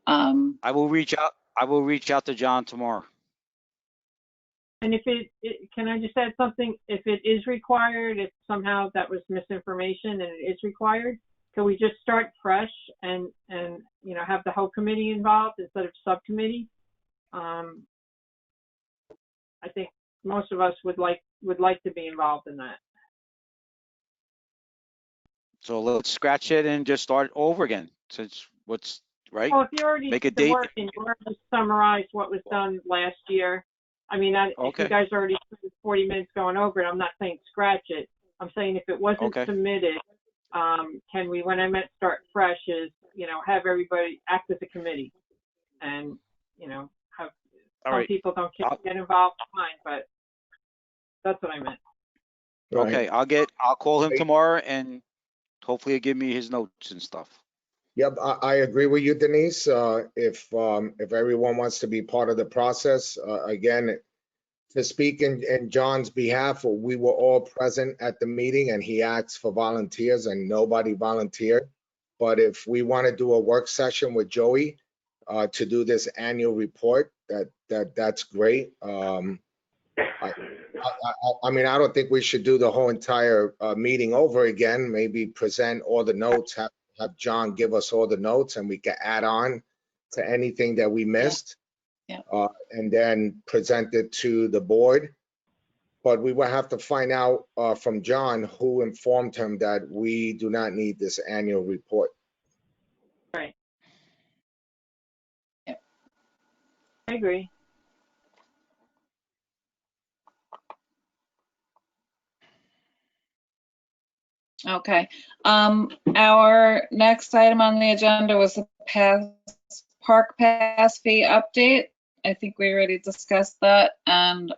I will reach out to John tomorrow. And if can I just add something? If it is required, if somehow that was misinformation and it is required, can we just start fresh and you know, have the whole committee involved instead of subcommittee? I think most of us would like to be involved in that. So let's scratch it and just start over again. Since what's right? Well, if you already Make a did the date. work and you already summarized what was done last year, I mean, if Okay. you guys already spent 40 minutes going over it, I'm not saying scratch it. I'm saying if it wasn't Okay. submitted, can we, when I meant start fresh, is, you know, have everybody act as a committee, and, you know, have All some right. people don't get involved, fine, but that's what I meant. Right. Okay. I'll call him tomorrow, and hopefully he'll give me his notes and stuff. Yep, I agree with you, Denise. If everyone wants to be part of the process, again, to speak in John's behalf, we were all present at the meeting and he asked for volunteers and nobody volunteered. But if we want to do a work session with Joey to do this annual report, that's great. I mean, I don't think we should do the whole entire meeting over again. Maybe present all the notes, have John give us all the notes, and we can add on to anything that we missed. Yeah. And then present it to the board. But we will have to find out from John who informed him that we do not need this annual report. Right. Yep. I agree. Okay. Our next item on the agenda was the park pass fee update. I think we already discussed that and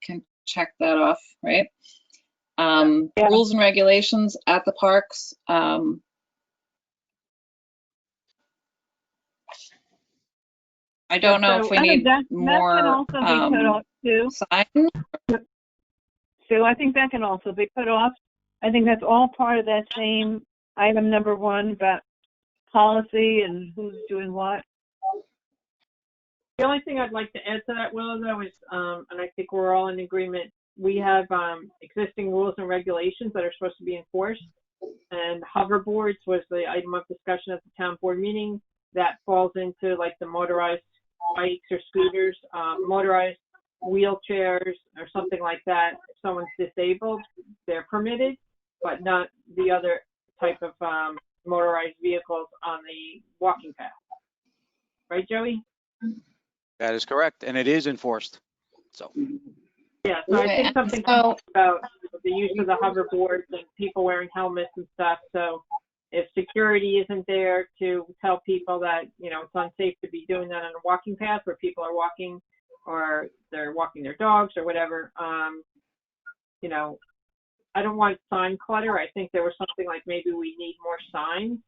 can check that off, right? Yeah. Rules and regulations at the parks. I don't know if we So- I think need that more can also be put off too. signs. Sue, I think that can also be put off. I think that's all part of that same item number 1 about policy and who's doing what. The only thing I'd like to add to that, Willow, though, is, and I think we're all in agreement, we have existing rules and regulations that are supposed to be enforced. And hoverboards was the item of discussion at the town board meeting. That falls into like the motorized bikes or scooters, motorized wheelchairs or something like that. If someone's disabled, they're permitted, but not the other type of motorized vehicles on the walking path. Right, Joey? That is correct, and it is enforced. So Yeah, so I Okay, think and something so- about the use of the hoverboards and people wearing helmets and stuff. So if security isn't there to tell people that, you know, it's unsafe to be doing that on a walking path where people are walking or they're walking their dogs or whatever, you know, I don't want sign clutter. I think there was something like maybe we need more signs.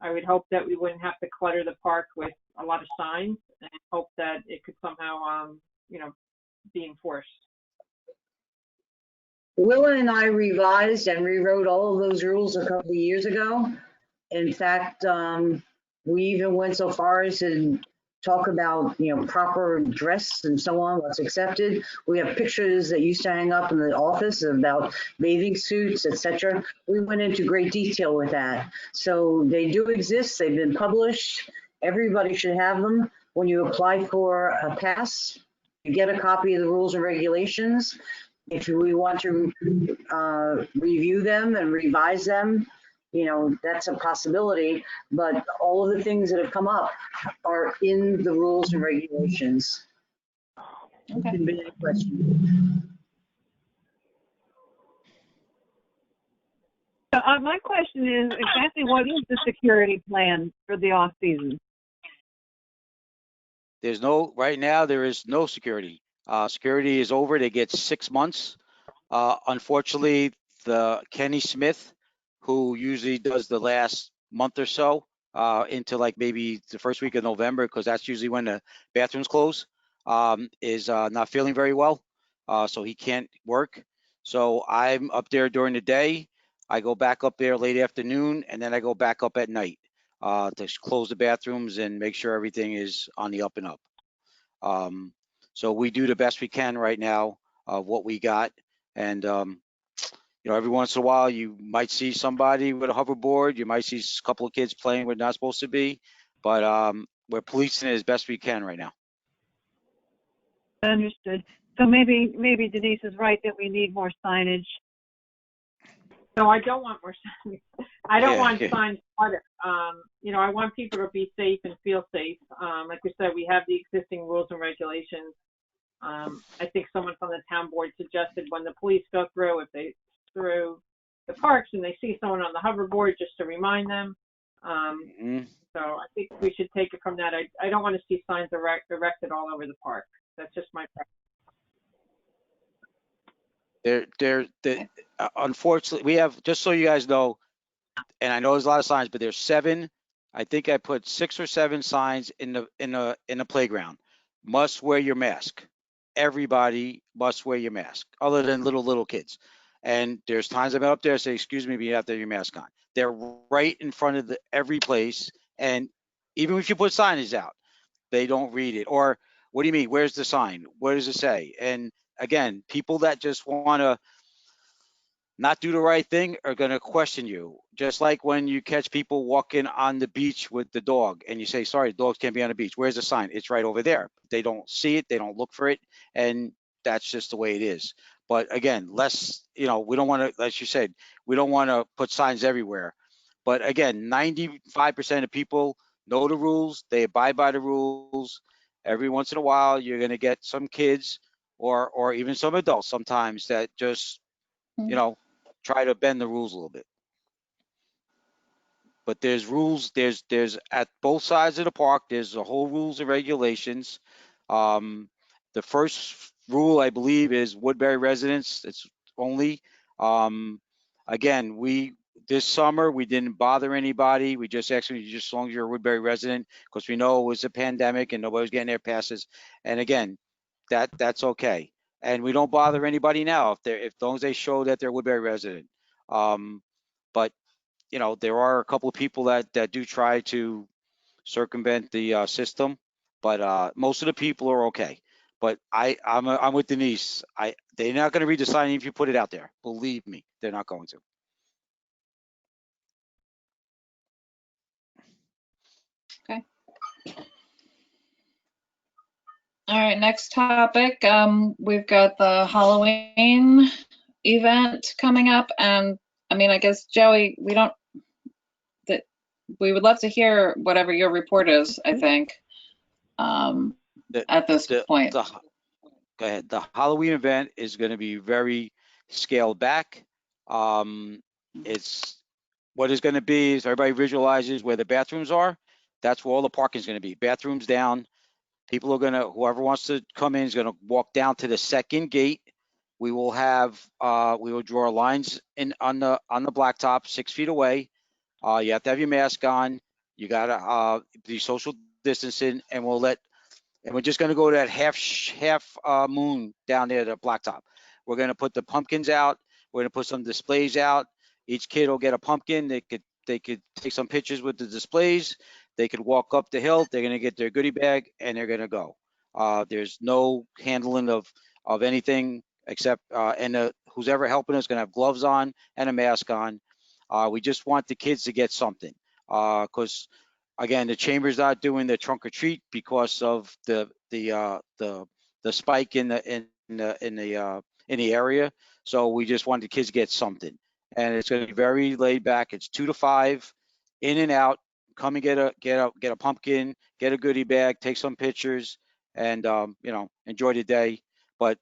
I would hope that we wouldn't have to clutter the park with a lot of signs, and hope that it could somehow, you know, be enforced. Willa and I revised and rewrote all of those rules a couple of years ago. In fact, we even went so far as to talk about, you know, proper dress and so on, what's accepted. We have pictures that used to hang up in the office about bathing suits, etc. We went into great detail with that. So they do exist. They've been published. Everybody should have them. When you apply for a pass, you get a copy of the rules and regulations. If we want to review them and revise them, you know, that's a possibility. But all of the things that have come up are in the rules and regulations. Okay. Can be any question. So my question is exactly what is the security plan for the off season? there's no, right now, there is no security. Security is over. They get 6 months. Unfortunately, the Kenny Smith, who usually does the last month or so, into like maybe the first week of November, because that's usually when the bathrooms close, is not feeling very well. So he can't work. So I'm up there during the day. I go back up there late afternoon, and then I go back up at night to close the bathrooms and make sure everything is on the up and up. So we do the best we can right now of what we got. And, you know, every once in a while, you might see somebody with a hoverboard. You might see a couple of kids playing where they're not supposed to be. But we're policing it as best we can right now. Understood. So maybe Denise is right that we need more signage. No, I don't want more signs. I don't Yeah, want yeah. signs clutter. You know, I want people to be safe and feel safe. Like we said, we have the existing rules and regulations. I think someone from the town board suggested when the police go through, if they through the parks and they see someone on the hoverboard, just to remind them. Mhm. So I think we should take it from that. I don't want to see signs erected all over the park. That's just my preference. Unfortunately, we have, just so you guys know, and I know there's a lot of signs, but there's 7. I think I put 6 or 7 signs in the playground. Must wear your mask. Everybody must wear your mask, other than little kids. And there's times I'm up there say, "Excuse me, but you have to have your mask on." They're right in front of every place, and even if you put signage out, they don't read it. Or, what do you mean? Where's the sign? What does it say? And again, people that just want to not do the right thing are going to question you. Just like when you catch people walking on the beach with the dog and you say, "Sorry, dogs can't be on the beach. Where's the sign?" It's right over there. They don't see it. They don't look for it. And that's just the way it is. But again, less, you know, we don't want to, as you said, we don't want to put signs everywhere. But again, 95% of people know the rules. They abide by the rules. Every once in a while, you're going to get some kids or even some adults sometimes that just, you know, try to bend the rules a little bit. But there's rules, there's at both sides of the park, there's the whole rules and regulations. The first rule, I believe, is Woodbury residents. It's only. Again, this summer we didn't bother anybody. We just actually just as long as you're a Woodbury resident, because we know it was a pandemic and nobody was getting their passes. And again, that's okay. And we don't bother anybody now if long as they show that they're a Woodbury resident. But you know, there are a couple of people that do try to circumvent the system, but most of the people are okay. But I'm with Denise. They're not going to read the sign if you put it out there. Believe me, they're not going to. Okay. All right, next topic. We've got the Halloween event coming up, and I mean, I guess Joey, we would love to hear whatever your report is, I think, at this point. Go ahead. The Halloween event is going to be very scaled back. It's what is going to be is everybody visualizes where the bathrooms are. That's where all the parking is going to be. Bathrooms down. People are going to, whoever wants to come in is going to walk down to the second gate. We will draw lines on the blacktop 6 feet away. You have to have your mask on. You got to be social distancing, and we're just going to go to that half moon down there, the blacktop. We're going to put the pumpkins out. We're going to put some displays out. Each kid will get a pumpkin. They could take some pictures with the displays. They could walk up the hill. They're going to get their goodie bag and they're going to go. There's no handling of anything except who's ever helping us is going to have gloves on and a mask on. We just want the kids to get something because again, the chamber's not doing the trunk or treat because of the spike in the area. So we just want the kids to get something, and it's going to be very laid back. It's 2 to 5, in and out. Come and get a pumpkin, get a goodie bag, take some pictures, and enjoy the day. But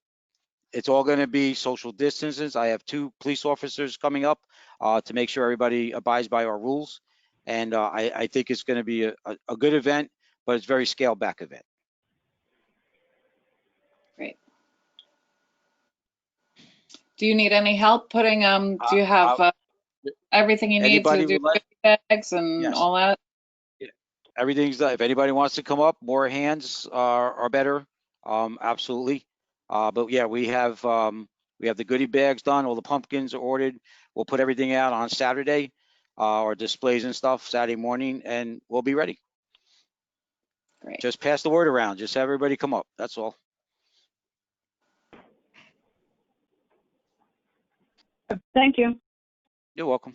it's all going to be social distances. I have 2 police officers coming up to make sure everybody abides by our rules. And I think it's going to be a good event, but it's very scaled back event. Great. Do you need any help putting, do you have everything you need to do bags and yes. all that? Yeah. Everything's done. If anybody wants to come up, more hands are better. Absolutely. But yeah, we have the goodie bags done. All the pumpkins are ordered. We'll put everything out on Saturday, or displays and stuff Saturday morning, and we'll be ready. Great. Just pass the word around. Just have everybody come up. That's all. Thank you. You're welcome.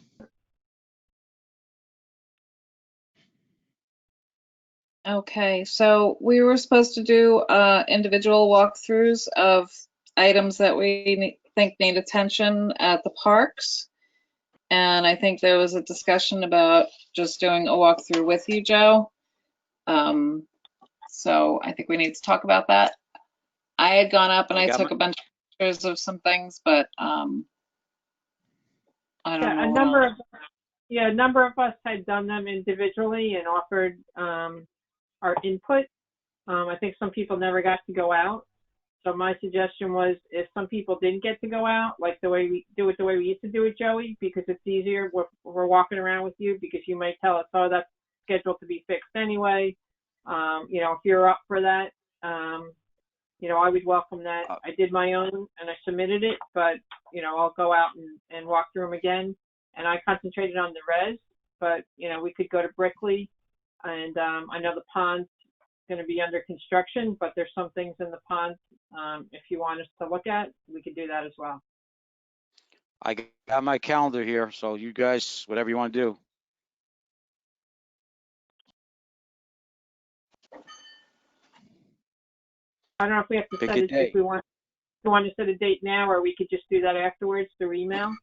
Okay, so we were supposed to do individual walkthroughs of items that we think need attention at the parks. And I think there was a discussion about just doing a walkthrough with you, Joe. So I think we need to talk about that. I had gone up and I took a bunch of pictures of some things, but I don't know. A number of us had done them individually and offered our input. I think some people never got to go out. So my suggestion was if some people didn't get to go out, like the way we used to do it, Joey, because it's easier. We're walking around with you because you might tell us, oh, that's scheduled to be fixed anyway. If you're up for that, I would welcome that. I did my own and I submitted it, but, I'll go out and walk through them again. And I concentrated on the res, but, we could go to Brickley. And I know the pond's going to be under construction, but there's some things in the pond. If you want us to look at, we could do that as well. I got my calendar here, so you guys, whatever you want to do. I don't know if we have to set it, if we want to set a date now, or we could just do that afterwards through email.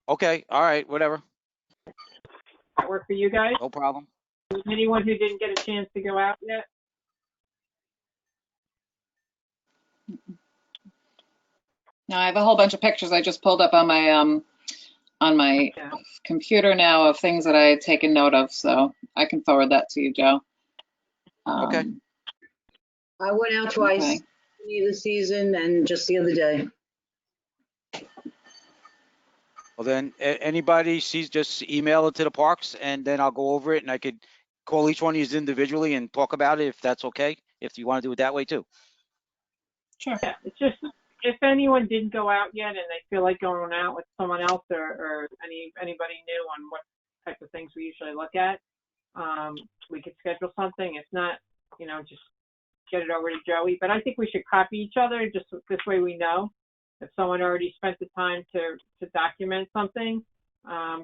Okay, all right, whatever. That work for you guys? No problem. Anyone who didn't get a chance to go out yet? No, I have a whole bunch of pictures I just pulled up on my computer now of things that I had taken note of, so I can forward that to you, Joe. Okay. I went out twice, Okay. beginning of the season and just the other day. Well, then anybody sees, just email it to the parks and then I'll go over it and I could call each one of these individually and talk about it if that's okay, if you want to do it that way too. Sure. Yeah, it's just if anyone didn't go out yet and they feel like going out with someone else or anybody new on what type of things we usually look at, we could schedule something. If not, just get it over to Joey. But I think we should copy each other, just this way we know if someone already spent the time to document something,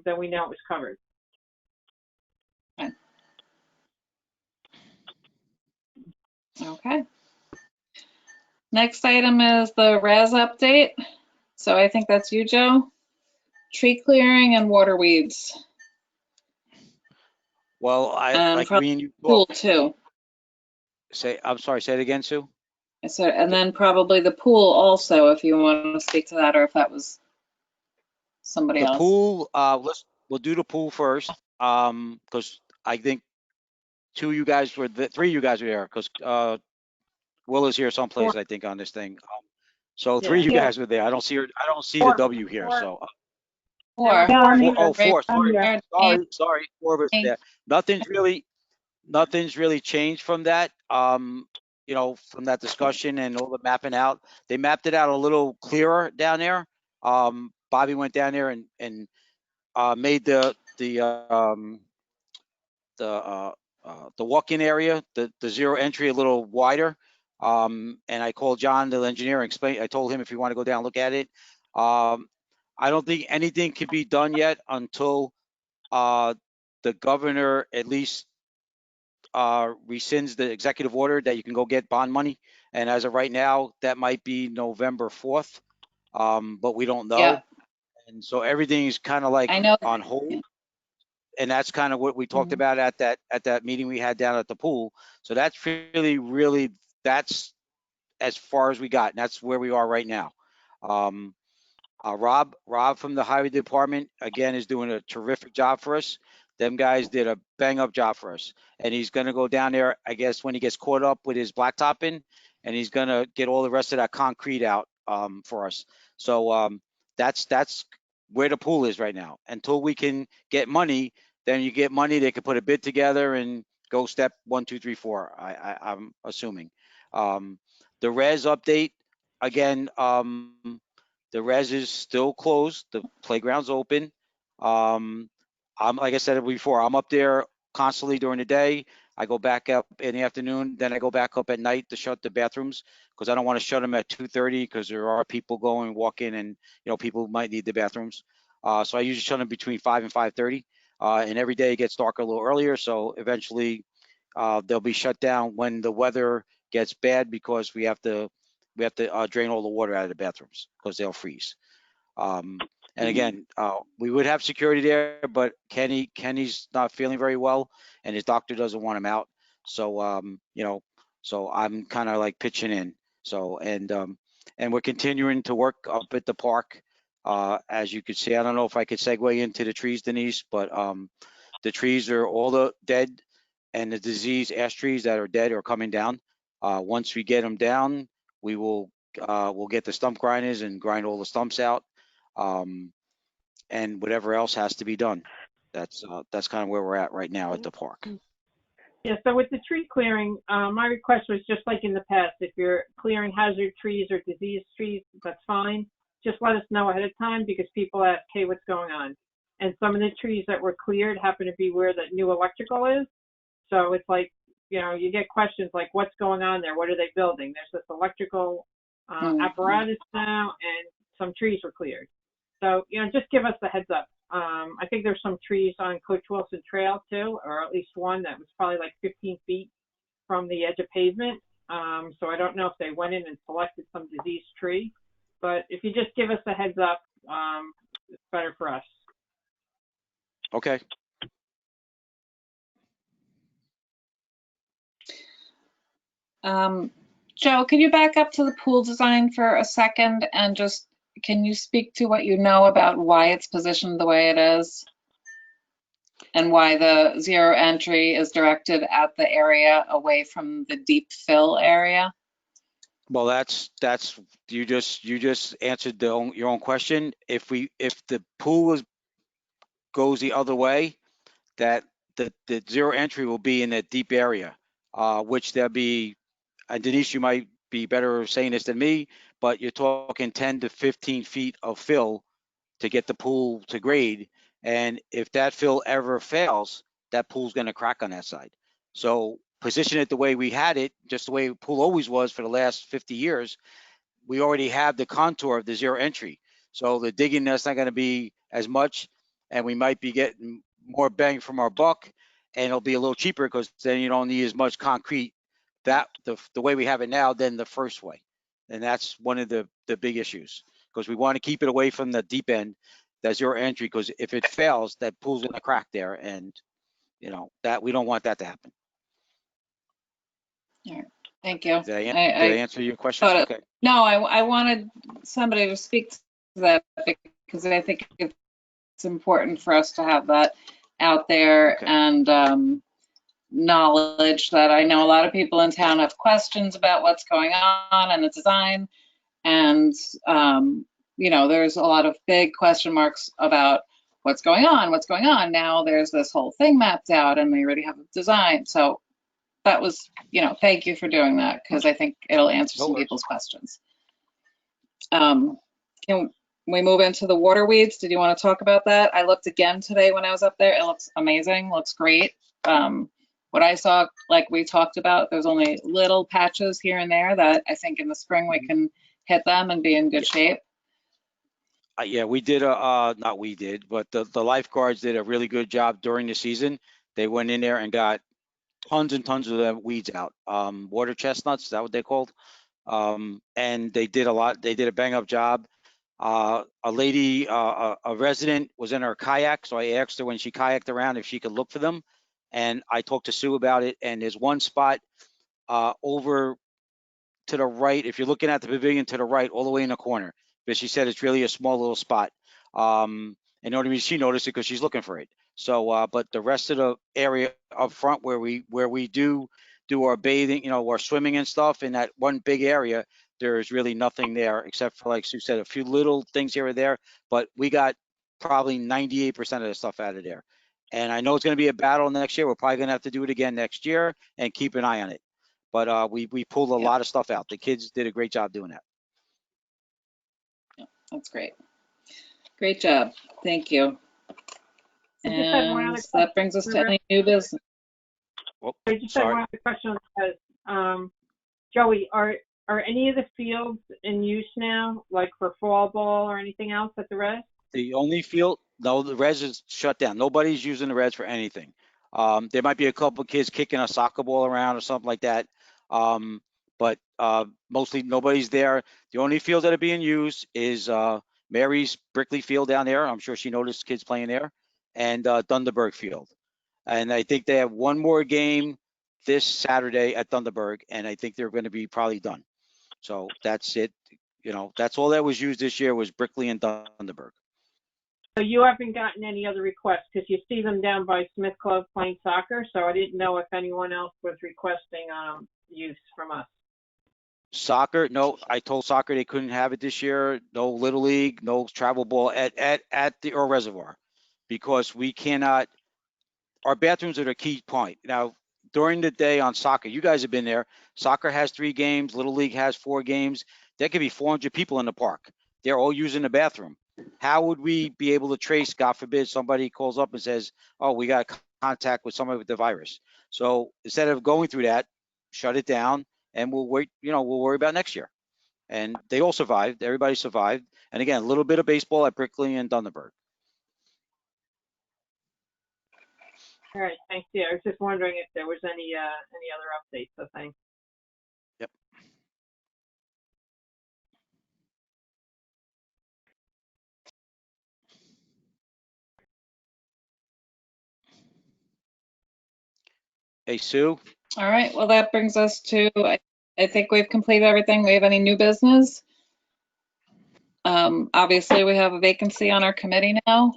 then we know it was covered. Okay. Next item is the RES update. So I think that's you, Joe. Tree clearing and water weeds. Well, And like probably me and you pool talked, too. I'm sorry, say it again, Sue. So, and then probably the pool also, if you want to speak to that, or if that was somebody The else. pool, we'll do the pool first, because I think three of you guys were there, because Will is here someplace, I think, on this thing. So three of you Yeah. guys were there. I don't see the Four. W here, so. Or Yeah, I'm Four, oh, Ray four, sorry, Bernard, sorry, four of us there. Nothing's really changed from that. From that discussion and all the mapping out. They mapped it out a little clearer down there. Bobby went down there and made the walk-in area, the zero entry, a little wider. And I called John, the engineer, and explained. I told him if you want to go down and look at it. I don't think anything can be done yet until the governor at least rescinds the executive order that you can go get bond money. And as of right now, that might be November 4th, but we don't know. Yeah. And so everything is kind of like I know. on hold. And that's kind of what we talked Mhm. about at that meeting we had down at the pool. So that's really, that's as far as we got. And that's where we are right now. Rob from the highway department, again, is doing a terrific job for us. Them guys did a bang up job for us. And he's going to go down there, I guess, when he gets caught up with his blacktopping, and he's going to get all the rest of that concrete out for us. So that's where the pool is right now. Until we can get money, then you get money, they can put a bid together and go step 1, 2, 3, 4, I'm assuming. The res update, again, the res is still closed. The playground's open. I'm like I said before, I'm up there constantly during the day. I go back up in the afternoon, then I go back up at night to shut the bathrooms because I don't want to shut them at 2:30 because there are people going, walking, and people might need the bathrooms. So I usually shut them between 5 and 5:30. And every day it gets darker a little earlier, so eventually they'll be shut down when the weather gets bad because we have to drain all the water out of the bathrooms because they'll freeze. And again, we would have security there, but Kenny's not feeling very well, and his doctor doesn't want him out. So so I'm kind of like pitching in. So and we're continuing to work up at the park. As you could see, I don't know if I could segue into the trees, Denise, but the trees are all the dead and the disease ash trees that are dead are coming down. Once we get them down, we will we'll get the stump grinders and grind all the stumps out, and whatever else has to be done. That's kind of where we're at right now at the park. Yeah, so with the tree clearing, my request was just like in the past, if you're clearing hazard trees or diseased trees, that's fine. Just let us know ahead of time because people ask, hey, what's going on? And some of the trees that were cleared happen to be where the new electrical is. So it's like, you get questions like, what's going on there? What are they building? There's this electrical apparatus now, and some trees were cleared. So, just give us the heads up. I think there's some trees on Coach Wilson Trail too, or at least one that was probably like 15 feet from the edge of pavement. So I don't know if they went in and selected some diseased tree, but if you just give us a heads up, it's better for us. Okay. Joe, can you back up to the pool design for a second and just, can you speak to what you know about why it's positioned the way it is? and why the zero entry is directed at the area away from the deep fill area? Well, that's you just answered your own question. If the pool goes the other way, that the zero entry will be in that deep area, which there'll be, and Denise, you might be better saying this than me, but you're talking 10 to 15 feet of fill to get the pool to grade. And if that fill ever fails, that pool's going to crack on that side. So position it the way we had it, just the way the pool always was for the last 50 years. We already have the contour of the zero entry. So the digging, that's not going to be as much, and we might be getting more bang from our buck, and it'll be a little cheaper because then you don't need as much concrete that the way we have it now than the first way. And that's one of the big issues, because we want to keep it away from the deep end, that zero entry, because if it fails, that pool's going to crack there, and that we don't want that to happen. All right, thank you. Did I answer your question? thought Okay. No, I wanted somebody to speak to that because I think it's important for us to have that out there. Okay. And knowledge that I know a lot of people in town have questions about what's going on and the design. And, there's a lot of big question marks about what's going on. Now there's this whole thing mapped out and they already have a design. So that was, thank you for doing that, because I think it'll answer some people's questions. Can we move into the water weeds? Did you want to talk about that? I looked again today when I was up there. It looks amazing, looks great. What I saw, like we talked about, there's only little patches here and there that I think in the spring we can hit them and be in good shape. Yeah, we did not we did, but the lifeguards did a really good job during the season. They went in there and got tons and tons of the weeds out. Water chestnuts, is that what they're called? And they did a bang up job. A lady, a resident was in her kayak, so I asked her when she kayaked around if she could look for them. And I talked to Sue about it, and there's one spot over to the right, if you're looking at the pavilion to the right, all the way in the corner. But she said it's really a small little spot. And the only reason she noticed it because she's looking for it. So, but the rest of the area up front where we do our bathing, our swimming and stuff, in that one big area, there is really nothing there except for, like Sue said, a few little things here or there. But we got probably 98% of the stuff out of there. And I know it's going to be a battle next year. We're probably going to have to do it again next year and keep an eye on it. But we pulled a lot of stuff out. The kids did a great job doing that. Yeah, that's great. Great job. Thank you. And that brings us to any new business. Oh, I just had one other question. Joey, are any of the fields in use now, like for fall ball or anything else at the res? The only field, no, the res is shut down. Nobody's using the res for anything. There might be a couple of kids kicking a soccer ball around or something like that. But mostly nobody's there. The only field that are being used is Mary's Brickley Field down there. I'm sure she noticed kids playing there, and Dunderberg Field. And I think they have one more game this Saturday at Dunderberg, and I think they're going to be probably done. So that's it. That's all that was used this year was Brickley and Dunderberg. So you haven't gotten any other requests, because you see them down by Smith Club playing soccer. So I didn't know if anyone else was requesting use from us. Soccer, no, I told soccer they couldn't have it this year. No Little League, no travel ball at the Earl Reservoir, because we cannot, our bathrooms are the key point. Now, during the day on soccer, you guys have been there. Soccer has 3 games, Little League has 4 games. There could be 400 people in the park. They're all using the bathroom. How would we be able to trace, God forbid, somebody calls up and says, oh, we got contact with somebody with the virus? So instead of going through that, shut it down, and we'll wait, we'll worry about next year. And they all survived. Everybody survived. And again, a little bit of baseball at Brickley and Dunderberg. All right, thanks. Yeah, I was just wondering if there was any other updates. So thanks. Yep. Hey, Sue. All right, well, that brings us to, I think we've completed everything. We have any new business? Obviously, we have a vacancy on our committee now.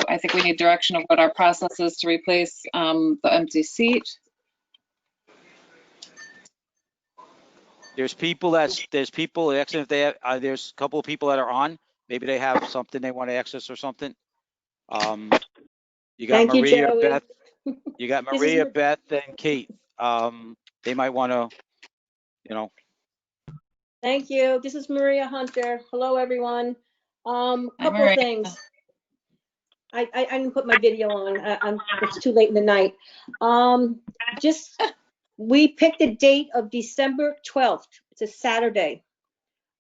I think we need direction of what our process is to replace the empty seat. There's people, actually, if they have, there's a couple of people that are on, maybe they have something they want to access or something. You got Thank you, Maria, Joey. Beth, you got This is Maria, Beth, and Kate. They might want to, you know, Thank you. This is Maria Hunter. Hello, everyone. Hi, Couple Maria. of things. I didn't put my video on. It's too late in the night. We picked a date of December 12th. It's a Saturday.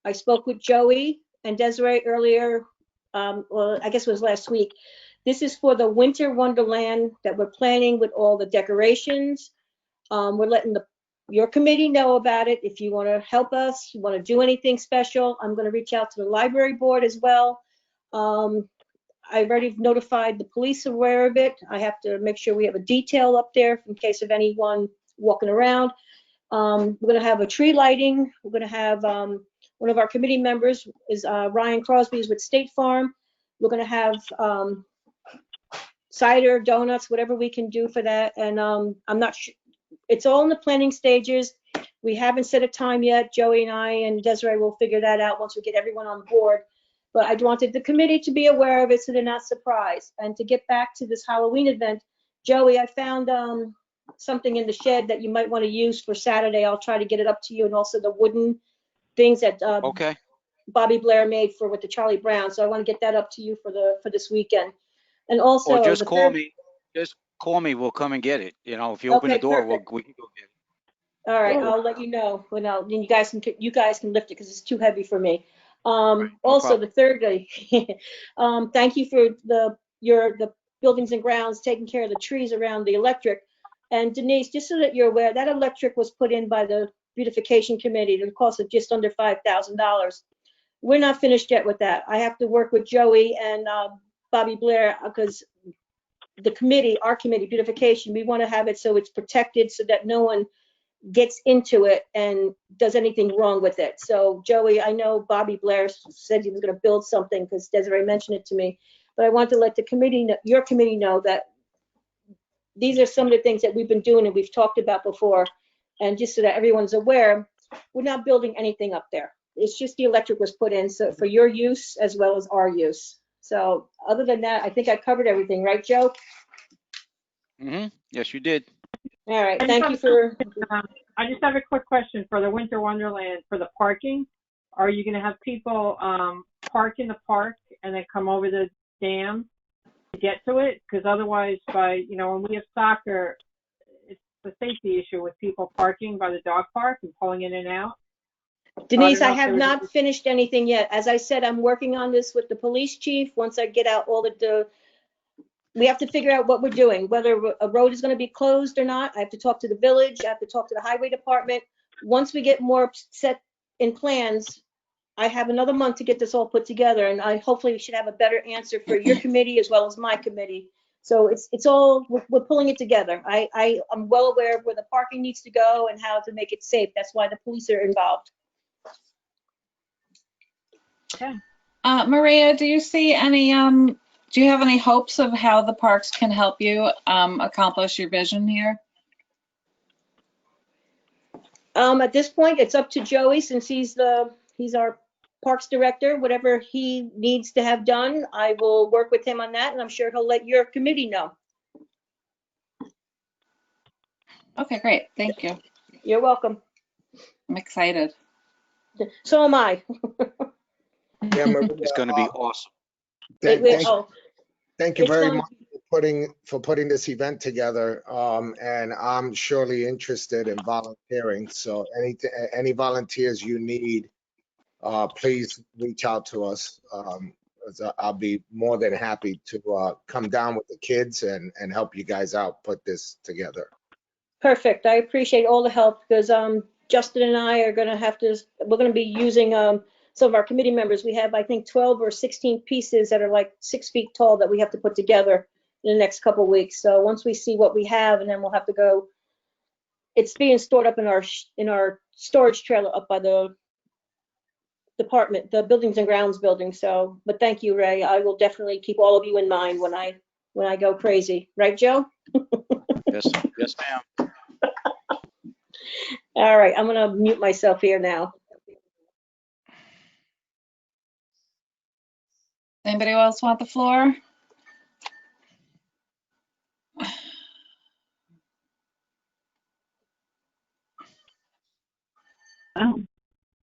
I spoke with Joey and Desiree earlier. Well, I guess it was last week. This is for the Winter Wonderland that we're planning with all the decorations. We're letting your committee know about it. If you want to help us, you want to do anything special, I'm going to reach out to the library board as well. I've already notified the police aware of it. I have to make sure we have a detail up there in case of anyone walking around. We're going to have a tree lighting. We're going to have one of our committee members is Ryan Crosby is with State Farm. We're going to have cider, donuts, whatever we can do for that. And I'm not sure. It's all in the planning stages. We haven't set a time yet. Joey and I and Desiree will figure that out once we get everyone on board. But I wanted the committee to be aware of it so they're not surprised. And to get back to this Halloween event, Joey, I found something in the shed that you might want to use for Saturday. I'll try to get it up to you, and also the wooden things that okay. Bobby Blair made with the Charlie Brown. So I want to get that up to you for this weekend. And also, Or just call me. Just call me. We'll come and get it. You know, if you open the door, we can go get it. All right, I'll let you know when then you guys can lift it because it's too heavy for me. Also, the third day, thank you for the buildings and grounds taking care of the trees around the electric. And Denise, just so that you're aware, that electric was put in by the beautification committee at a cost of just under $5,000. We're not finished yet with that. I have to work with Joey and Bobby Blair because the committee, our committee, beautification, we want to have it so it's protected so that no one gets into it and does anything wrong with it. So Joey, I know Bobby Blair said he was going to build something because Desiree mentioned it to me, but I want to let the committee, your committee know that these are some of the things that we've been doing and we've talked about before. And just so that everyone's aware, we're not building anything up there. It's just the electric was put in so for your use as well as our use. So other than that, I think I covered everything, right, Joe? Mm-hmm. Yes, you did. All right, thank you for. I just have a quick question for the Winter Wonderland for the parking. Are you going to have people park in the park and then come over the dam to get to it? Because otherwise, when we have soccer, it's a safety issue with people parking by the dog park and pulling in and out. Denise, I have not finished anything yet. As I said, I'm working on this with the police chief. Once I get out all we have to figure out what we're doing, whether a road is going to be closed or not. I have to talk to the village. I have to talk to the highway department. Once we get more set in plans, I have another month to get this all put together, and I hopefully should have a better answer for your committee as well as my committee. So it's all, we're pulling it together. I'm well aware of where the parking needs to go and how to make it safe. That's why the police are involved. Okay. Maria, do you see any, do you have any hopes of how the parks can help you accomplish your vision here? At this point, it's up to Joey since he's our parks director. Whatever he needs to have done, I will work with him on that, and I'm sure he'll let your committee know. Okay, great. Thank you. You're welcome. I'm excited. So am I. Yeah, Maria, It's going to be awesome. Thank you very much for putting this event together. And I'm surely interested in volunteering. So any volunteers you need, please reach out to us. I'll be more than happy to come down with the kids and help you guys out put this together. Perfect. I appreciate all the help because Justin and I are going to we're going to be using some of our committee members. We have, I think, 12 or 16 pieces that are like 6 feet tall that we have to put together in the next couple of weeks. So once we see what we have, and then we'll have to go. It's being stored up in our storage trailer up by the department, the buildings and grounds building. So, but thank you, Ray. I will definitely keep all of you in mind when I go crazy. Right, Joe? Yes, yes, ma'am. All right, I'm gonna mute myself here now. Anybody else want the floor?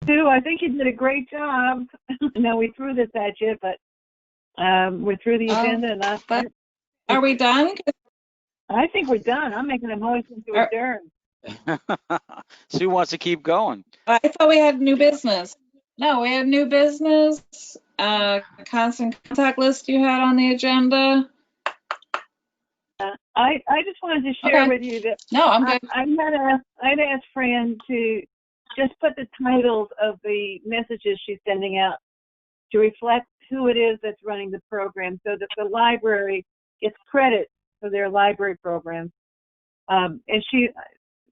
Sue, I think you did a great job. No, we threw this at you, but we're through the agenda and But are we done? I think we're done. I'm making a motion to adjourn. Sue wants to keep going. I thought we had new business. No, we had new business. Constant contact list you had on the agenda. I just wanted to share Okay. with you that No, I'm good. I'd asked Fran to just put the titles of the messages she's sending out to reflect who it is that's running the program, so that the library gets credit for their library program. And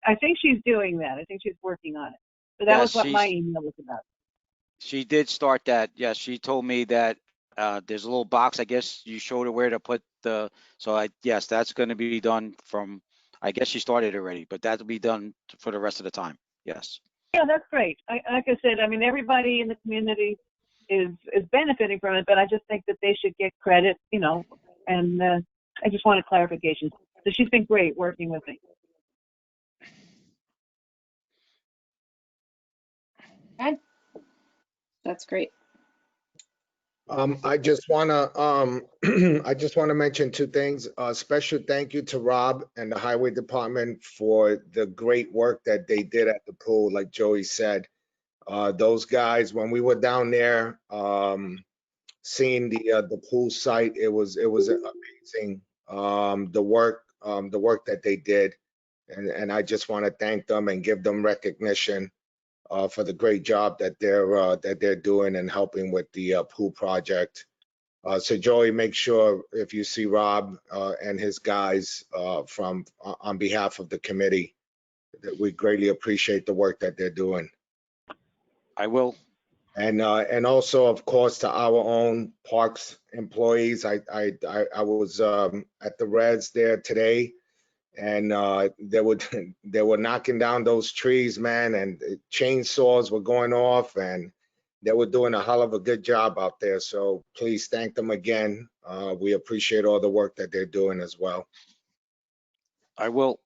I think she's doing that. I think she's working on it. So that was what my email was about. She did start that. Yes, she told me that there's a little box. I guess you showed her where to put the. So yes, that's going to be done from. I guess she started already, but that'll be done for the rest of the time. Yes. Yeah, that's great. Like I said, I mean, everybody in the community is benefiting from it, but I just think that they should get credit, you know, and I just wanted clarification. So she's been great working with me. Okay. That's great. I just wanna I just wanna mention two things. Special thank you to Rob and the Highway Department for the great work that they did at the pool, like Joey said. Those guys, when we were down there, seeing the pool site, it was amazing. The work that they did, and I just want to thank them and give them recognition for the great job that they're doing and helping with the pool project. So Joey, make sure if you see Rob and his guys from on behalf of the committee, that we greatly appreciate the work that they're doing. I will. And also, of course, to our own parks employees. I was at the Reds there today, and they were knocking down those trees, man, and chainsaws were going off, and they were doing a hell of a good job out there. So please thank them again. We appreciate all the work that they're doing as well. I will.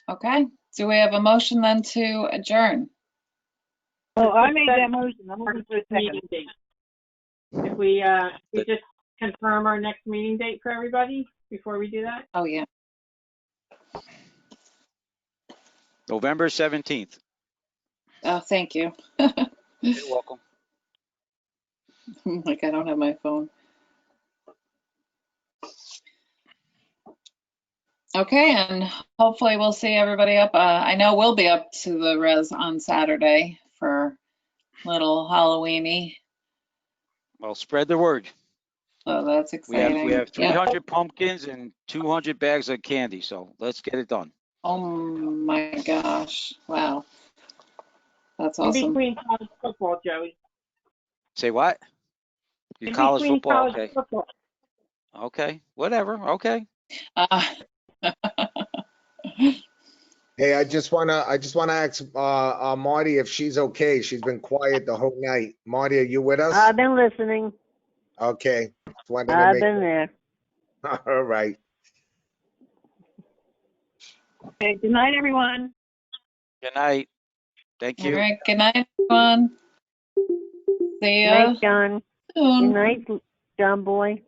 Okay. Do we have a motion then to adjourn? Oh, I made that motion. I'm looking for a second. Meeting date. If we just confirm our next meeting date for everybody before we do that? Oh, yeah. November 17th. Oh, thank you. You're welcome. Like I don't have my phone. Okay, and hopefully we'll see everybody up. I know we'll be up to the res on Saturday for little Halloweeny. Well, spread the word. So that's exciting. We have Yep. 300 pumpkins and 200 bags of candy. So let's get it done. Oh my gosh. Wow. That's In awesome. between college football, Joey. Say what? Your In college between football. college Okay. football. Okay. Whatever. Okay. Hey, I just wanna ask Marty if she's okay. She's been quiet the whole night. Marty, are you with us? I've been listening. Okay. Just wanted to I've make- been there. All right. Okay, good night, everyone. Good night. Thank All you. right. Good night, everyone. See Good ya night, John. soon. Good night, John boy.